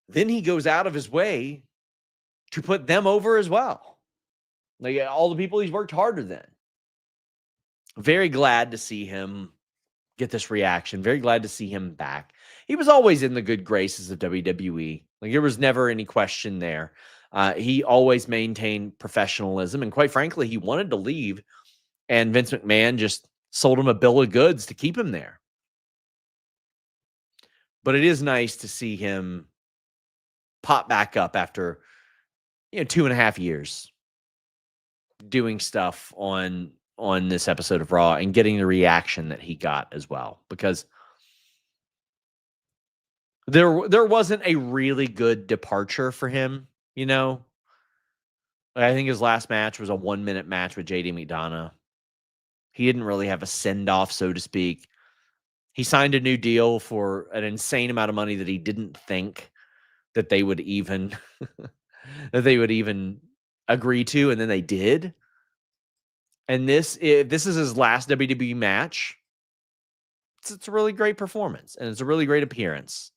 [SPEAKER 1] Then he goes out of his way to put them over as well. Like all the people he's worked harder than. Very glad to see him get this reaction. Very glad to see him back. He was always in the good graces of WWE. Like there was never any question there. He always maintained professionalism. And quite frankly, he wanted to leave. And Vince McMahon just sold him a bill of goods to keep him there. But it is nice to see him pop back up after 2.5 years doing stuff on this episode of Raw and getting the reaction that he got as well, because there wasn't a really good departure for him. I think his last match was a 1-minute match with JD McDonough. He didn't really have a send-off, so to speak. He signed a new deal for an insane amount of money that he didn't think that they would even agree to, and then they did. And this is his last WWE match. It's a really great performance, and it's a really great appearance.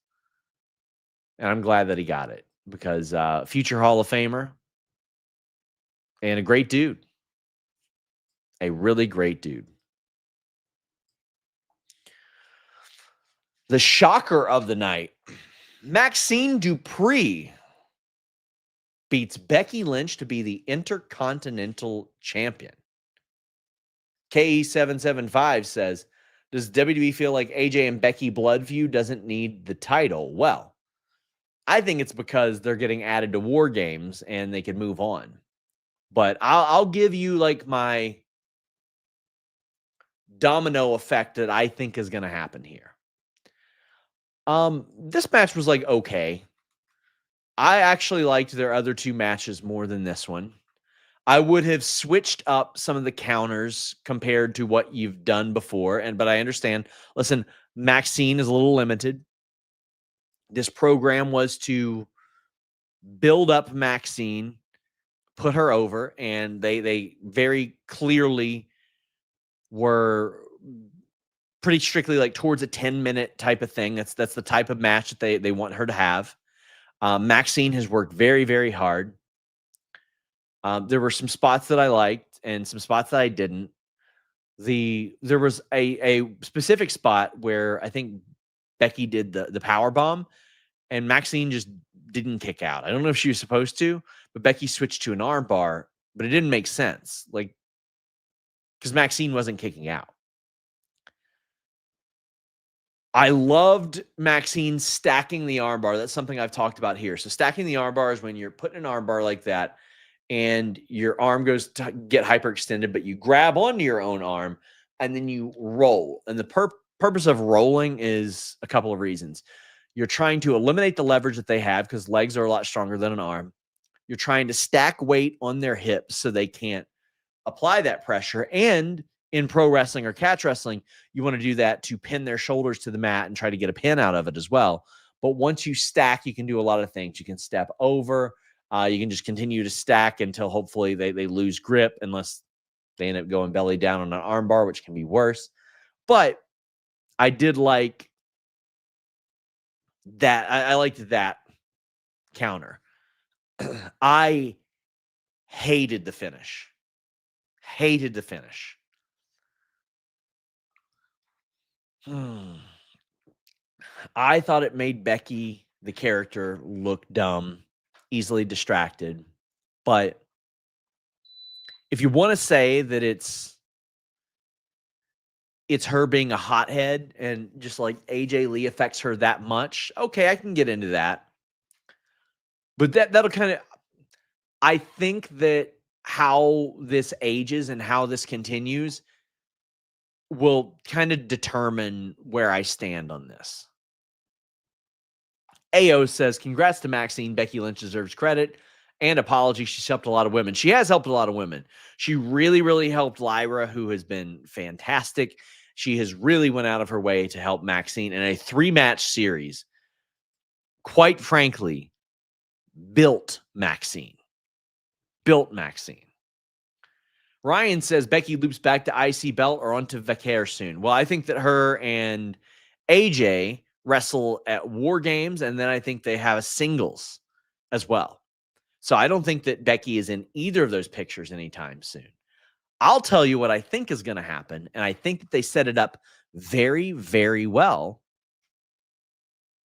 [SPEAKER 1] And I'm glad that he got it, because future Hall of Famer and a great dude. A really great dude. The shocker of the night, Maxxine Dupri beats Becky Lynch to be the Intercontinental Champion. KE775 says, does WWE feel like AJ and Becky blood feud doesn't need the title? Well, I think it's because they're getting added to War Games and they can move on. But I'll give you like my domino effect that I think is going to happen here. This match was like okay. I actually liked their other two matches more than this one. I would have switched up some of the counters compared to what you've done before, but I understand. Listen, Maxxine is a little limited. This program was to build up Maxxine, put her over, and they very clearly were pretty strictly like towards a 10-minute type of thing. That's the type of match that they want her to have. Maxxine has worked very, very hard. There were some spots that I liked and some spots that I didn't. There was a specific spot where I think Becky did the power bomb, and Maxxine just didn't kick out. I don't know if she was supposed to, but Becky switched to an arm bar, but it didn't make sense, like, because Maxxine wasn't kicking out. I loved Maxxine stacking the armbar. That's something I've talked about here. So stacking the armbar is when you're putting an armbar like that and your arm goes to get hyperextended, but you grab onto your own arm and then you roll. And the purpose of rolling is a couple of reasons. You're trying to eliminate the leverage that they have because legs are a lot stronger than an arm. You're trying to stack weight on their hips so they can't apply that pressure. And in pro wrestling or catch wrestling, you want to do that to pin their shoulders to the mat and try to get a pin out of it as well. But once you stack, you can do a lot of things. You can step over. You can just continue to stack until hopefully they lose grip, unless they end up going belly down on an arm bar, which can be worse. But I did like that. I liked that counter. I hated the finish. Hated the finish. I thought it made Becky, the character, look dumb, easily distracted. But if you want to say that it's her being a hothead and just like AJ Lee affects her that much, okay, I can get into that. But that'll kind of, I think that how this ages and how this continues will kind of determine where I stand on this. AO says, congrats to Maxxine. Becky Lynch deserves credit and apology. She's helped a lot of women. She has helped a lot of women. She really, really helped Lyra, who has been fantastic. She has really went out of her way to help Maxxine in a 3-match series. Quite frankly, built Maxxine. Ryan says Becky loops back to IC belt or onto Vaquer soon. Well, I think that her and AJ wrestle at War Games, and then I think they have a singles as well. So I don't think that Becky is in either of those pictures anytime soon. I'll tell you what I think is going to happen, and I think that they set it up very, very well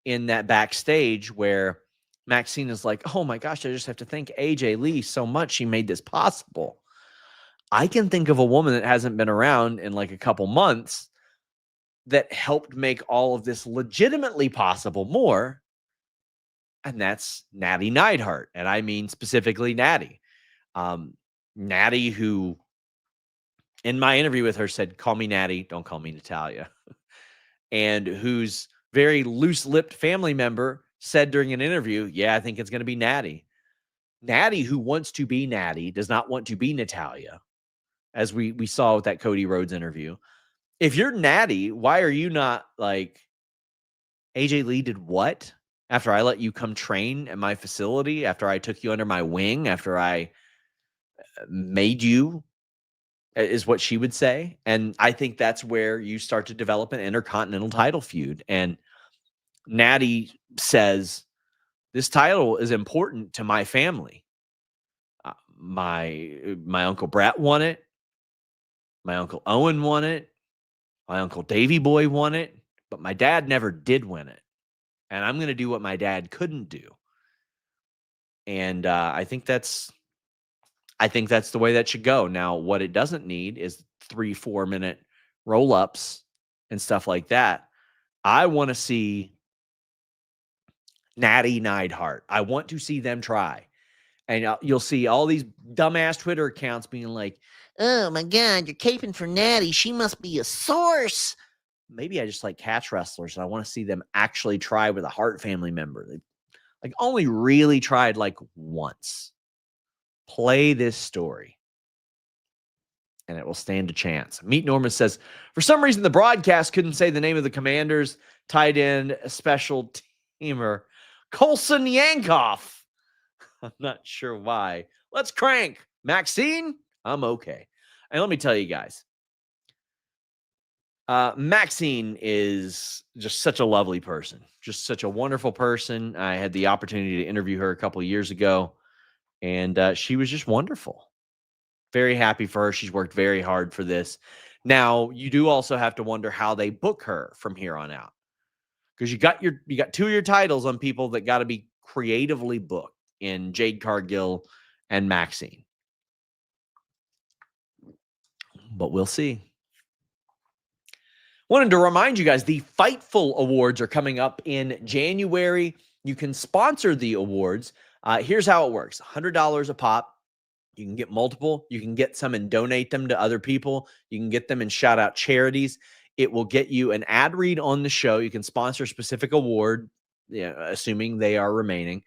[SPEAKER 1] in that backstage where Maxxine is like, oh my gosh, I just have to thank AJ Lee so much. She made this possible. I can think of a woman that hasn't been around in like a couple months that helped make all of this legitimately possible more, and that's Natty Neidhart. And I mean specifically Natty. Natty, who in my interview with her said, call me Natty, don't call me Natalya. And whose very loose-lipped family member said during an interview, yeah, I think it's going to be Natty. Natty, who wants to be Natty, does not want to be Natalya, as we saw with that Cody Rhodes interview. If you're Natty, why are you not like, AJ Lee did what? After I let you come train at my facility, after I took you under my wing, after I made you, is what she would say. And I think that's where you start to develop an intercontinental title feud. And Natty says, this title is important to my family. My Uncle Brat won it. My Uncle Owen won it. My Uncle Davey Boy won it. But my dad never did win it. And I'm going to do what my dad couldn't do. And I think that's the way that should go. Now, what it doesn't need is 3-4 minute roll-ups and stuff like that. I want to see Natty Neidhart. I want to see them try. And you'll see all these dumbass Twitter accounts being like, oh my God, you're caping for Natty. She must be a source. Maybe I just like catch wrestlers and I want to see them actually try with a Hart family member. They like only really tried like once. Play this story and it will stand a chance. Meet Norman says, for some reason, the broadcast couldn't say the name of the Commanders tight end special teamer, Colson Yankoff. I'm not sure why. Let's crank. Maxxine, I'm okay. And let me tell you guys, Maxxine is just such a lovely person, just such a wonderful person. I had the opportunity to interview her a couple of years ago, and she was just wonderful. Very happy for her. She's worked very hard for this. Now, you do also have to wonder how they book her from here on out, because you got two of your titles on people that got to be creatively booked in Jade Cargill and Maxxine. But we'll see. Wanted to remind you guys, the Fightful Awards are coming up in January. You can sponsor the awards. Here's how it works: $100 a pop. You can get multiple. You can get some and donate them to other people. You can get them and shout out charities. It will get you an ad read on the show. You can sponsor a specific award, assuming they are remaining.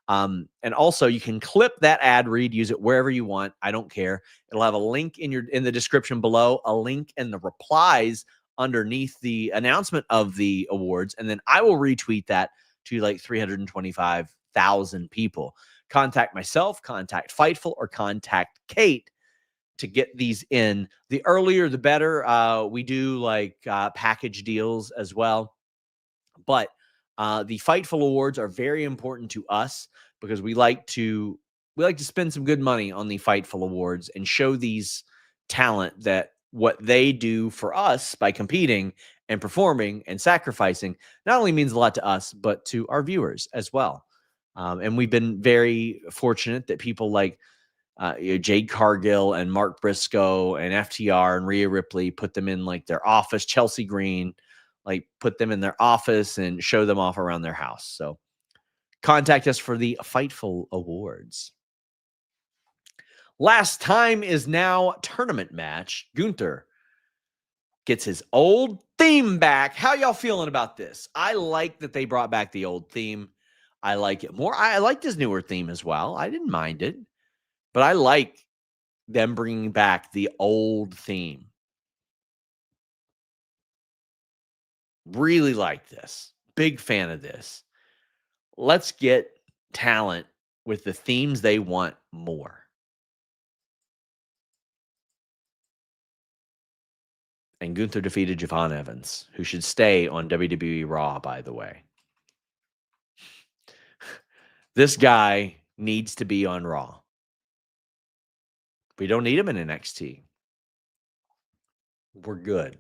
[SPEAKER 1] And also you can clip that ad read, use it wherever you want. I don't care. It'll have a link in the description below, a link in the replies underneath the announcement of the awards. And then I will retweet that to like 325,000 people. Contact myself, contact Fightful, or contact Kate to get these in. The earlier, the better. We do like package deals as well. But the Fightful Awards are very important to us because we like to spend some good money on the Fightful Awards and show these talent that what they do for us by competing and performing and sacrificing not only means a lot to us, but to our viewers as well. And we've been very fortunate that people like Jade Cargill and Mark Briscoe and FTR and Rhea Ripley put them in like their office. Chelsea Green, like put them in their office and show them off around their house. So contact us for the Fightful Awards. Last time is now tournament match. Gunther gets his old theme back. How y'all feeling about this? I like that they brought back the old theme. I like it more. I liked his newer theme as well. I didn't mind it, but I like them bringing back the old theme. Really like this. Big fan of this. Let's get talent with the themes they want more. And Gunther defeated Javon Evans, who should stay on WWE Raw, by the way. This guy needs to be on Raw. We don't need him in NXT. We're good.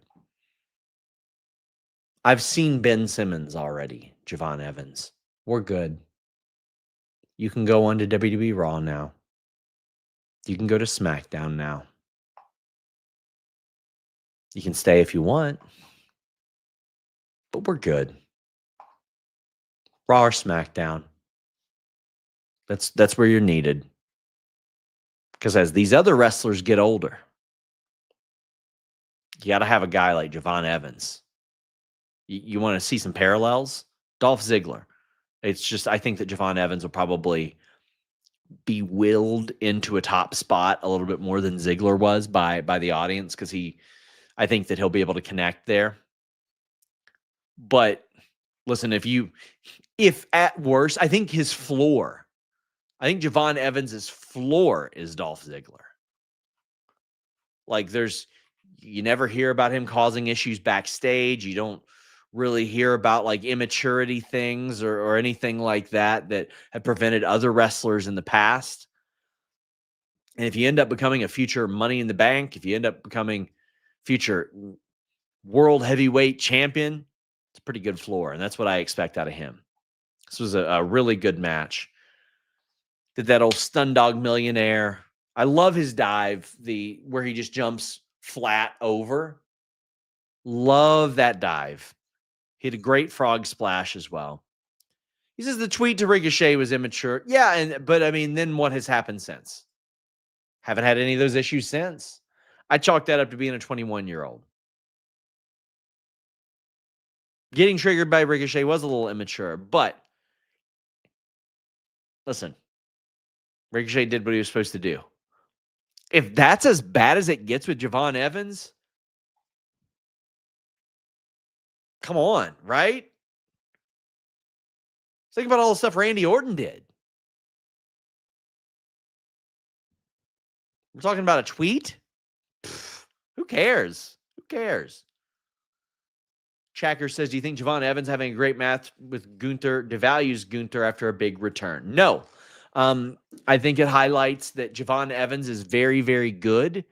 [SPEAKER 1] I've seen Ben Simmons already, Javon Evans. We're good. You can go on to WWE Raw now. You can go to SmackDown now. You can stay if you want, but we're good. Raw or SmackDown. That's where you're needed. Because as these other wrestlers get older, you got to have a guy like Javon Evans. You want to see some parallels? Dolph Ziggler. It's just, I think that Javon Evans will probably be willed into a top spot a little bit more than Ziggler was by the audience, because I think that he'll be able to connect there. But listen, if at worst, I think Javon Evans' floor is Dolph Ziggler. Like you never hear about him causing issues backstage. You don't really hear about like immaturity things or anything like that have prevented other wrestlers in the past. And if you end up becoming a future Money in the Bank, if you end up becoming future world heavyweight champion, it's a pretty good floor. And that's what I expect out of him. This was a really good match. Did that old stun dog millionaire. I love his dive, where he just jumps flat over. Love that dive. He had a great frog splash as well. He says the tweet to Ricochet was immature. Yeah, but I mean, then what has happened since? Haven't had any of those issues since. I chalk that up to being a 21-year-old. Getting triggered by Ricochet was a little immature, but listen, Ricochet did what he was supposed to do. If that's as bad as it gets with Javon Evans, come on, right? Think about all the stuff Randy Orton did. We're talking about a tweet? Pfft, who cares? Who cares? Chacker says, do you think Javon Evans having a great match with Gunther devalues Gunther after a big return? No. I think it highlights that Javon Evans is very, very good.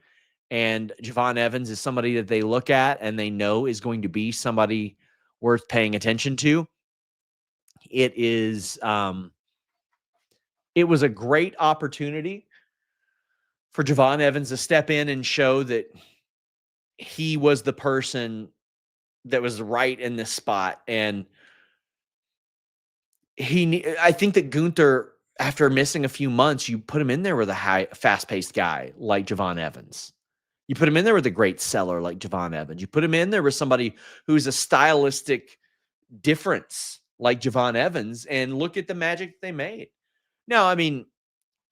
[SPEAKER 1] And Javon Evans is somebody that they look at and they know is going to be somebody worth paying attention to. It was a great opportunity for Javon Evans to step in and show that he was the person that was right in this spot. And I think that Gunther, after missing a few months, you put him in there with a fast-paced guy like Javon Evans. You put him in there with a great seller like Javon Evans. You put him in there with somebody who's a stylistic difference like Javon Evans, and look at the magic they made. Now, I mean,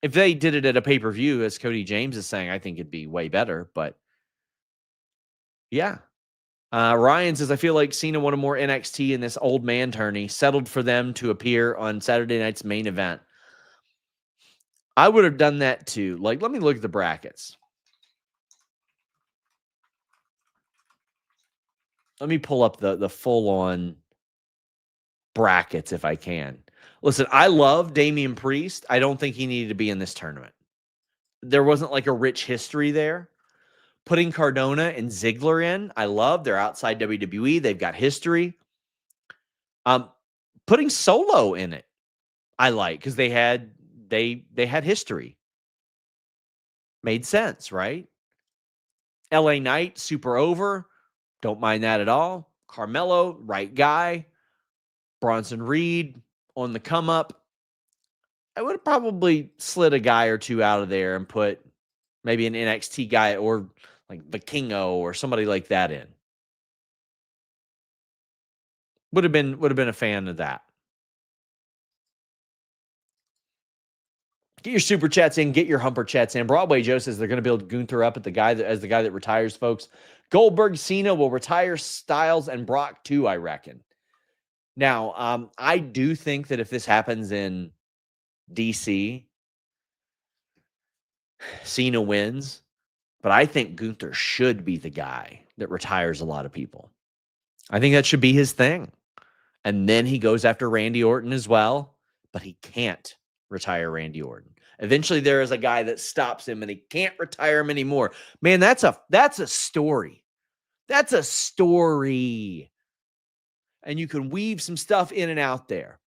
[SPEAKER 1] if they did it at a pay-per-view, as Cody James is saying, I think it'd be way better. But yeah. Ryan says, I feel like Cena wanted more NXT in this old man tourney, settled for them to appear on Saturday night's main event. I would have done that too. Like, let me look at the brackets. Let me pull up the full-on brackets if I can. Listen, I love Damian Priest. I don't think he needed to be in this tournament. There wasn't like a rich history there. Putting Cardona and Ziggler in, I love. They're outside WWE. They've got history. Putting Solo in it, I like, because they had history. Made sense, right? LA Knight, super over. Don't mind that at all. Carmelo, right guy. Bronson Reed on the come up. I would have probably slid a guy or two out of there and put maybe an NXT guy or like Vikingo or somebody like that in. Would have been a fan of that. Get your super chats in, get your humper chats in. Broadway Joe says they're going to build Gunther up as the guy that retires, folks. Goldberg, Cena will retire Styles and Brock too, I reckon. Now, I do think that if this happens in DC, Cena wins, but I think Gunther should be the guy that retires a lot of people. I think that should be his thing. And then he goes after Randy Orton as well, but he can't retire Randy Orton. Eventually there is a guy that stops him and he can't retire him anymore. Man, that's a story. That's a story. And you can weave some stuff in and out there.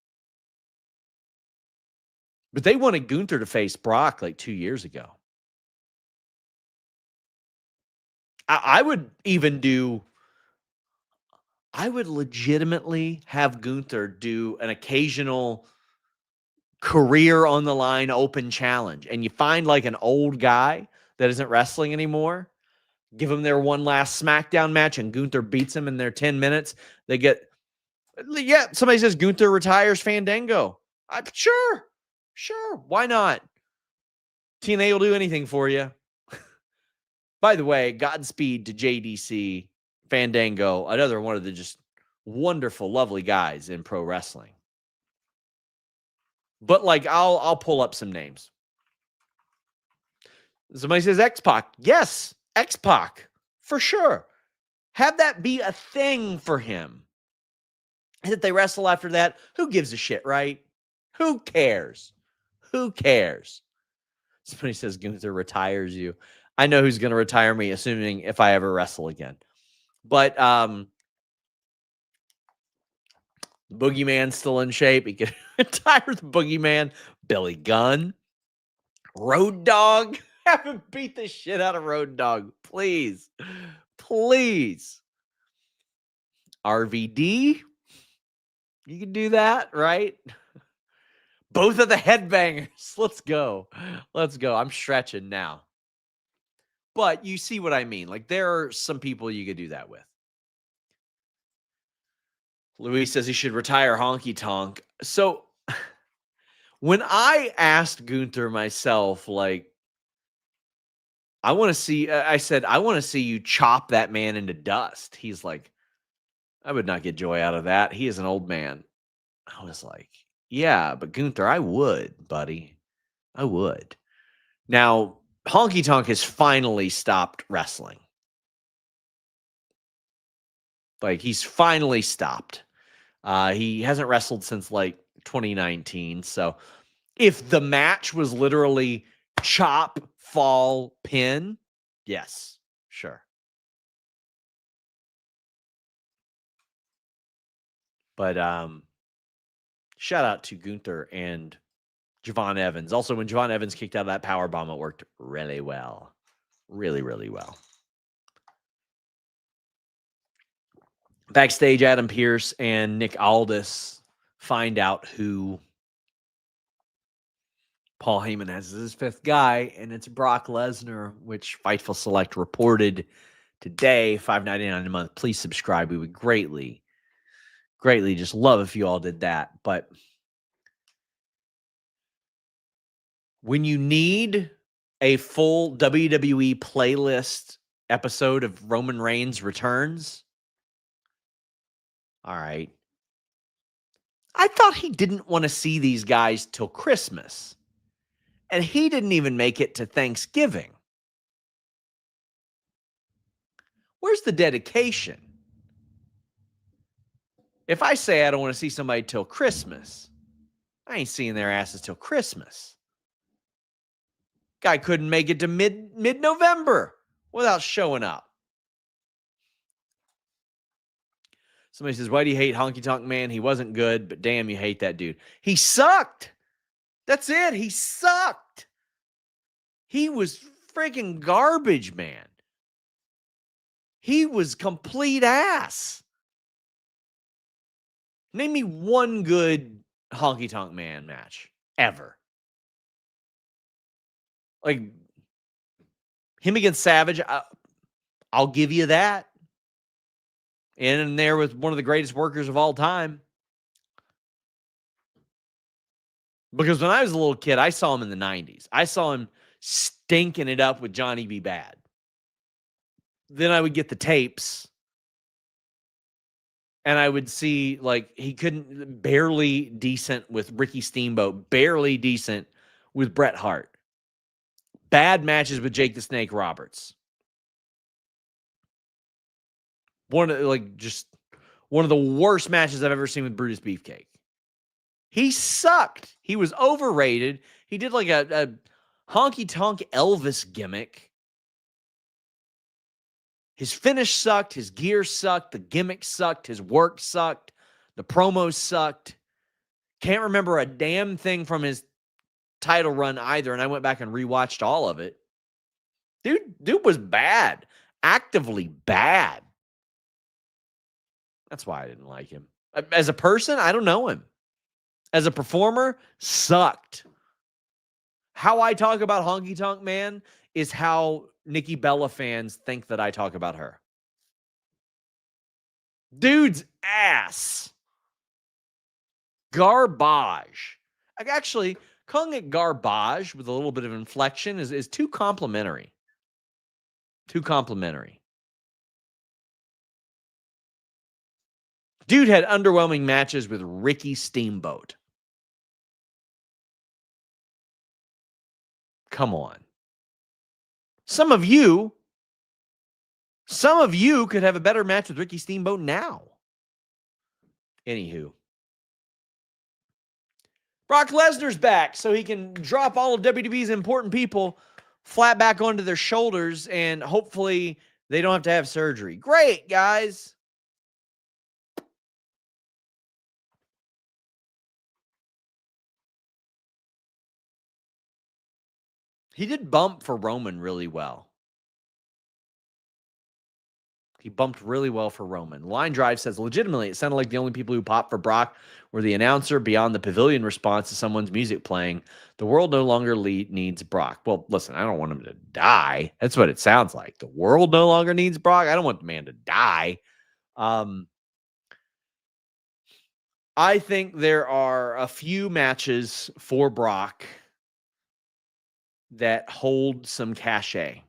[SPEAKER 1] But they wanted Gunther to face Brock like 2 years ago. I would legitimately have Gunther do an occasional career on the line open challenge. And you find like an old guy that isn't wrestling anymore, give them their one last SmackDown match, and Gunther beats them in their 10 minutes. They get, yeah, somebody says Gunther retires Fandango. Sure. Why not? TNA will do anything for you. By the way, Godspeed to JDC, Fandango, another one of the just wonderful, lovely guys in pro wrestling. But like, I'll pull up some names. Somebody says X-Pac. Yes, X-Pac, for sure. Have that be a thing for him. And that they wrestle after that, who gives a shit, right? Who cares? Somebody says Gunther retires you. I know who's going to retire me, assuming if I ever wrestle again. But Boogeyman's still in shape. He could retire the Boogeyman. Billy Gunn. Road Dogg. Have him beat the shit out of Road Dogg. Please. RVD. You can do that, right? Both of the headbangers. Let's go. I'm stretching now. But you see what I mean. Like, there are some people you could do that with. Luis says he should retire Honky Tonk. So when I asked Gunther myself, like, I want to see, I said, I want to see you chop that man into dust. He's like, I would not get joy out of that. He is an old man. I was like, yeah, but Gunther, I would, buddy. I would. Now, Honky Tonk has finally stopped wrestling. Like, he's finally stopped. He hasn't wrestled since like 2019. So if the match was literally chop, fall, pin, yes, sure. But shout out to Gunther and Javon Evans. Also, when Javon Evans kicked out of that power bomb, it worked really well. Really, really well. Backstage, Adam Pearce and Nick Aldis find out who Paul Heyman has as his fifth guy, and it's Brock Lesnar, which Fightful Select reported today, $5.99 a month. Please subscribe. We would greatly just love if you all did that. But when you need a full WWE playlist episode of Roman Reigns returns, all right. I thought he didn't want to see these guys till Christmas. And he didn't even make it to Thanksgiving. Where's the dedication? If I say I don't want to see somebody till Christmas, I ain't seeing their asses till Christmas. Guy couldn't make it to mid-November without showing up. Somebody says, why do you hate Honky Tonk Man? He wasn't good, but damn, you hate that dude. He sucked. That's it. He sucked. He was freaking garbage, man. He was complete ass. Name me one good Honky Tonk Man match ever. Like him against Savage, I'll give you that. In there with one of the greatest workers of all time. Because when I was a little kid, I saw him in the 90s. I saw him stinking it up with Johnny B. Bad. Then I would get the tapes. And I would see, like, he couldn't, barely decent with Ricky Steamboat, barely decent with Bret Hart. Bad matches with Jake the Snake Roberts. One of the worst matches I've ever seen with Brutus Beefcake. He sucked. He was overrated. He did like a honky tonk Elvis gimmick. His finish sucked. His gear sucked. The gimmick sucked. His work sucked. The promos sucked. Can't remember a damn thing from his title run either. And I went back and rewatched all of it. Dude was bad. Actively bad. That's why I didn't like him. As a person, I don't know him. As a performer, sucked. How I talk about Honky Tonk Man is how Nikki Bella fans think that I talk about her. Dude's ass. Garbage. Actually, calling it garbage with a little bit of inflection is too complimentary. Too complimentary. Dude had underwhelming matches with Ricky Steamboat. Come on. Some of you could have a better match with Ricky Steamboat now. Anywho. Brock Lesnar's back, so he can drop all of WWE's important people flat back onto their shoulders, and hopefully they don't have to have surgery. Great, guys. He did bump for Roman really well. He bumped really well for Roman. Line Drive says, legitimately, it sounded like the only people who popped for Brock were the announcer beyond the pavilion response to someone's music playing. The world no longer needs Brock. Well, listen, I don't want him to die. That's what it sounds like. The world no longer needs Brock. I don't want the man to die. I think there are a few matches for Brock that hold some cachet.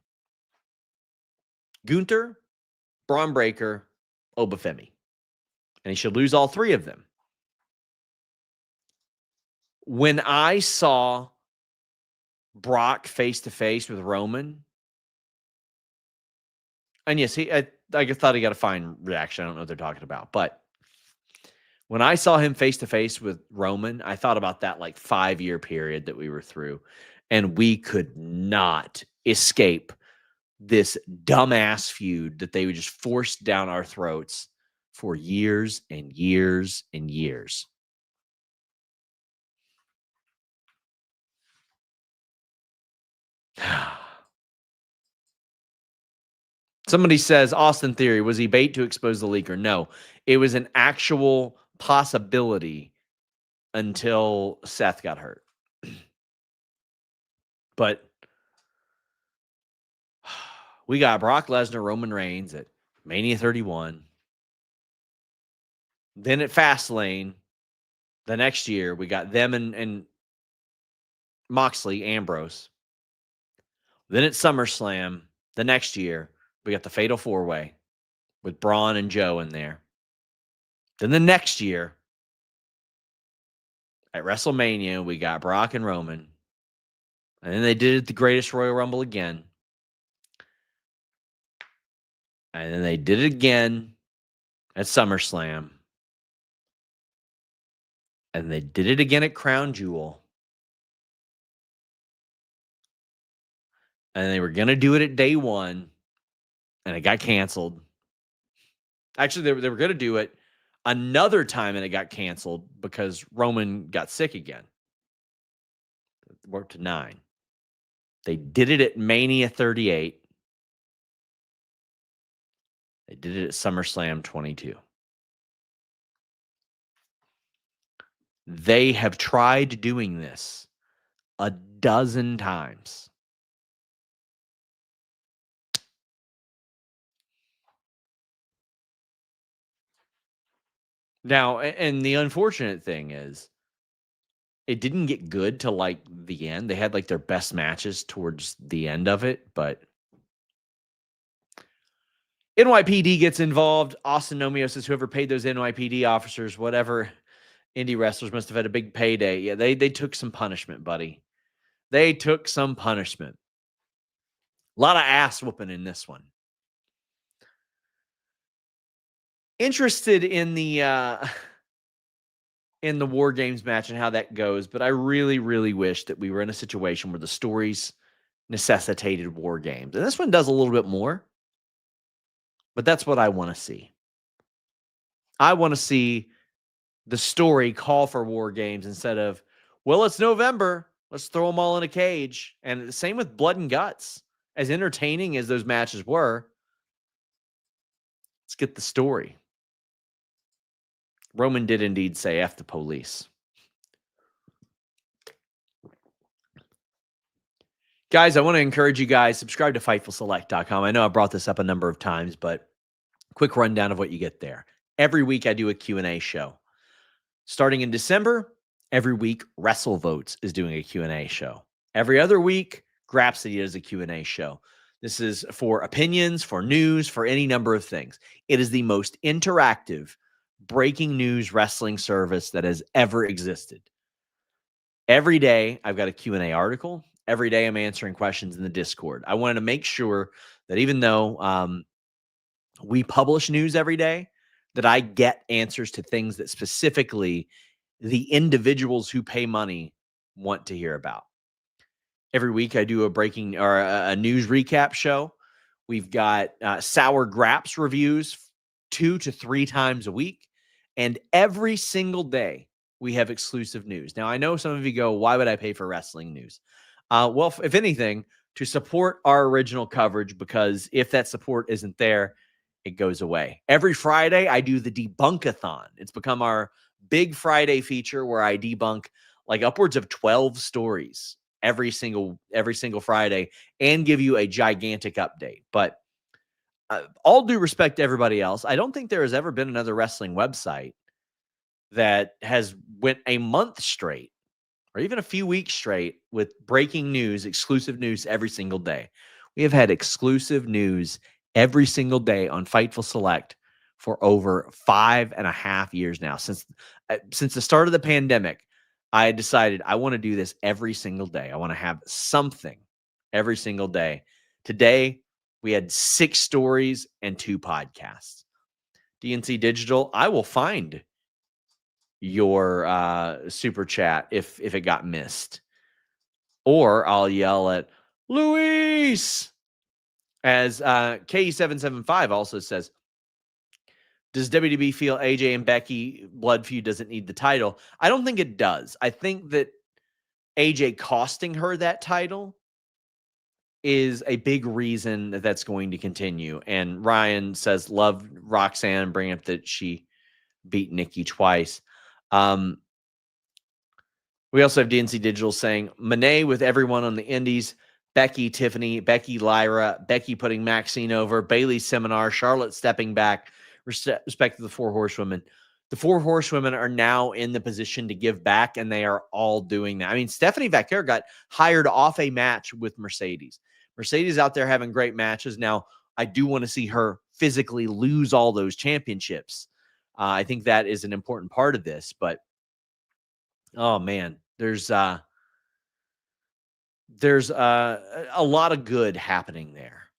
[SPEAKER 1] Gunther, Braun Breaker, Obafemi. And he should lose all three of them. When I saw Brock face-to-face with Roman, and yes, thought he got a fine reaction. I don't know what they're talking about. But when I saw him face to face with Roman, I thought about that like 5-year period that we were through, and we could not escape this dumbass feud that they would just force down our throats for years and years and years. Somebody says, Austin Theory, was he bait to expose the leaker? No, it was an actual possibility until Seth got hurt. But we got Brock Lesnar, Roman Reigns at Mania 31. Then at Fastlane, the next year, we got them and Moxley, Ambrose. Then at SummerSlam, the next year, we got the Fatal 4-Way with Braun and Joe in there. Then the next year, at WrestleMania, we got Brock and Roman. And then they did the Greatest Royal Rumble again. And then they did it again at SummerSlam. And they did it again at Crown Jewel. And they were going to do it at day one. And it got canceled. Actually, they were going to do it another time and it got canceled because Roman got sick again. It worked to 9. They did it at Mania 38. They did it at SummerSlam 22. They have tried doing this a dozen times. Now, and the unfortunate thing is, it didn't get good till like the end. They had like their best matches towards the end of it, but NYPD gets involved. Austin Nomeo says whoever paid those NYPD officers, whatever indie wrestlers, must have had a big payday. Yeah, they took some punishment, buddy. They took some punishment. A lot of ass whooping in this one. Interested in the War Games match and how that goes, but I really, really wish that we were in a situation where the stories necessitated War Games. And this one does a little bit more, but that's what I want to see. I want to see the story call for War Games instead of, well, it's November, let's throw them all in a cage. And the same with Blood and Guts. As entertaining as those matches were, let's get the story. Roman did indeed say F the police. Guys, I want to encourage you guys, subscribe to FightfulSelect.com. I know I brought this up a number of times, but quick rundown of what you get there. Every week I do a Q&A show. Starting in December, every week WrestleVotes is doing a Q&A show. Every other week, Grapsody does a Q&A show. This is for opinions, for news, for any number of things. It is the most interactive breaking news wrestling service that has ever existed. Every day, I've got a Q&A article. Every day, I'm answering questions in the Discord. I wanted to make sure that even though we publish news every day, that I get answers to things that specifically the individuals who pay money want to hear about. Every week, I do a breaking or a news recap show. We've got Sour Graps reviews 2 to 3 times a week. And every single day, we have exclusive news. Now, I know some of you go, why would I pay for wrestling news? Well, if anything, to support our original coverage, because if that support isn't there, it goes away. Every Friday, I do the Debunkathon. It's become our big Friday feature where I debunk like upwards of 12 stories every single Friday and give you a gigantic update. But all due respect to everybody else, I don't think there has ever been another wrestling website that has went a month straight or even a few weeks straight with breaking news, exclusive news every single day. We have had exclusive news every single day on Fightful Select for over 5.5 years now. Since the start of the pandemic, I decided I want to do this every single day. I want to have something every single day. Today, We had 6 stories and 2 podcasts. DNC Digital, I will find your super chat if it got missed. Or I'll yell at Luis. As K775 also says, does WWE feel AJ and Becky blood feud doesn't need the title? I don't think it does. I think that AJ costing her that title is a big reason that that's going to continue. And Ryan says, love Roxanne, bring up that she beat Nikki twice. We also have DNC Digital saying, Monet with everyone on the indies, Becky, Tiffany, Becky, Lyra, Becky putting Maxxine over, Bailey Seminar, Charlotte stepping back, respect to the 4 horsewomen. The 4 horsewomen are now in the position to give back, and they are all doing that. I mean, Stephanie Vaquer got hired off a match with Mercedes. Mercedes out there having great matches. Now, I do want to see her physically lose all those championships. I think that is an important part of this, but oh man, there's a lot of good happening there.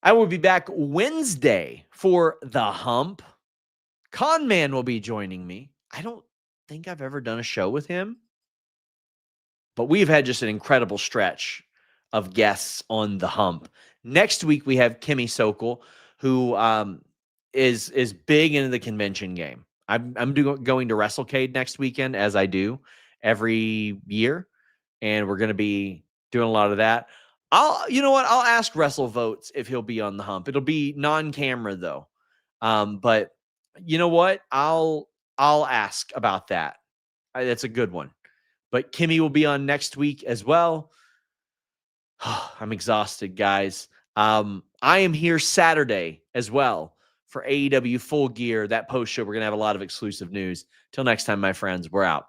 [SPEAKER 1] I will be back Wednesday for The Hump. Conman will be joining me. I don't think I've ever done a show with him, but we've had just an incredible stretch of guests on The Hump. Next week, we have Kimmy Sokol, who is big into the convention game. I'm going to WrestleCade next weekend, as I do every year, and we're going to be doing a lot of that. You know what? I'll ask WrestleVotes if he'll be on The Hump. It'll be non-camera though. But you know what? I'll ask about that. That's a good one. But Kimmy will be on next week as well. I'm exhausted, guys. I am here Saturday as well for AEW Full Gear, that post show. We're going to have a lot of exclusive news. Till next time, my friends, we're out.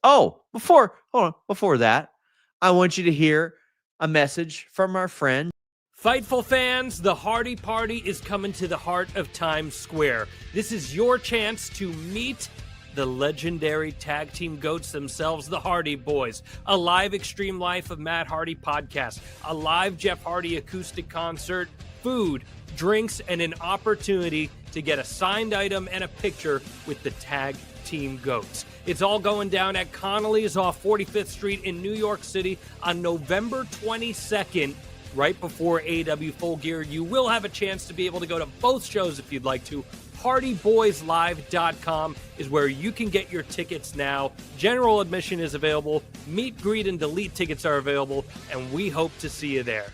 [SPEAKER 1] Oh, before that, I want you to hear a message from our friend.
[SPEAKER 2] Fightful fans, the Hardy Party is coming to the heart of Times Square. This is your chance to meet the legendary tag team goats themselves, the Hardy Boys. A live Extreme Life of Matt Hardy podcast, a live Jeff Hardy acoustic concert, food, drinks, and an opportunity to get a signed item and a picture with the tag team goats. It's all going down at Connolly's off 45th Street in New York City on November 22nd, right before AEW Full Gear. You will have a chance to be able to go to both shows if you'd like to. HardyBoysLive.com is where you can get your tickets now. General admission is available. Meet, greet, and delete tickets are available, and we hope to see you there.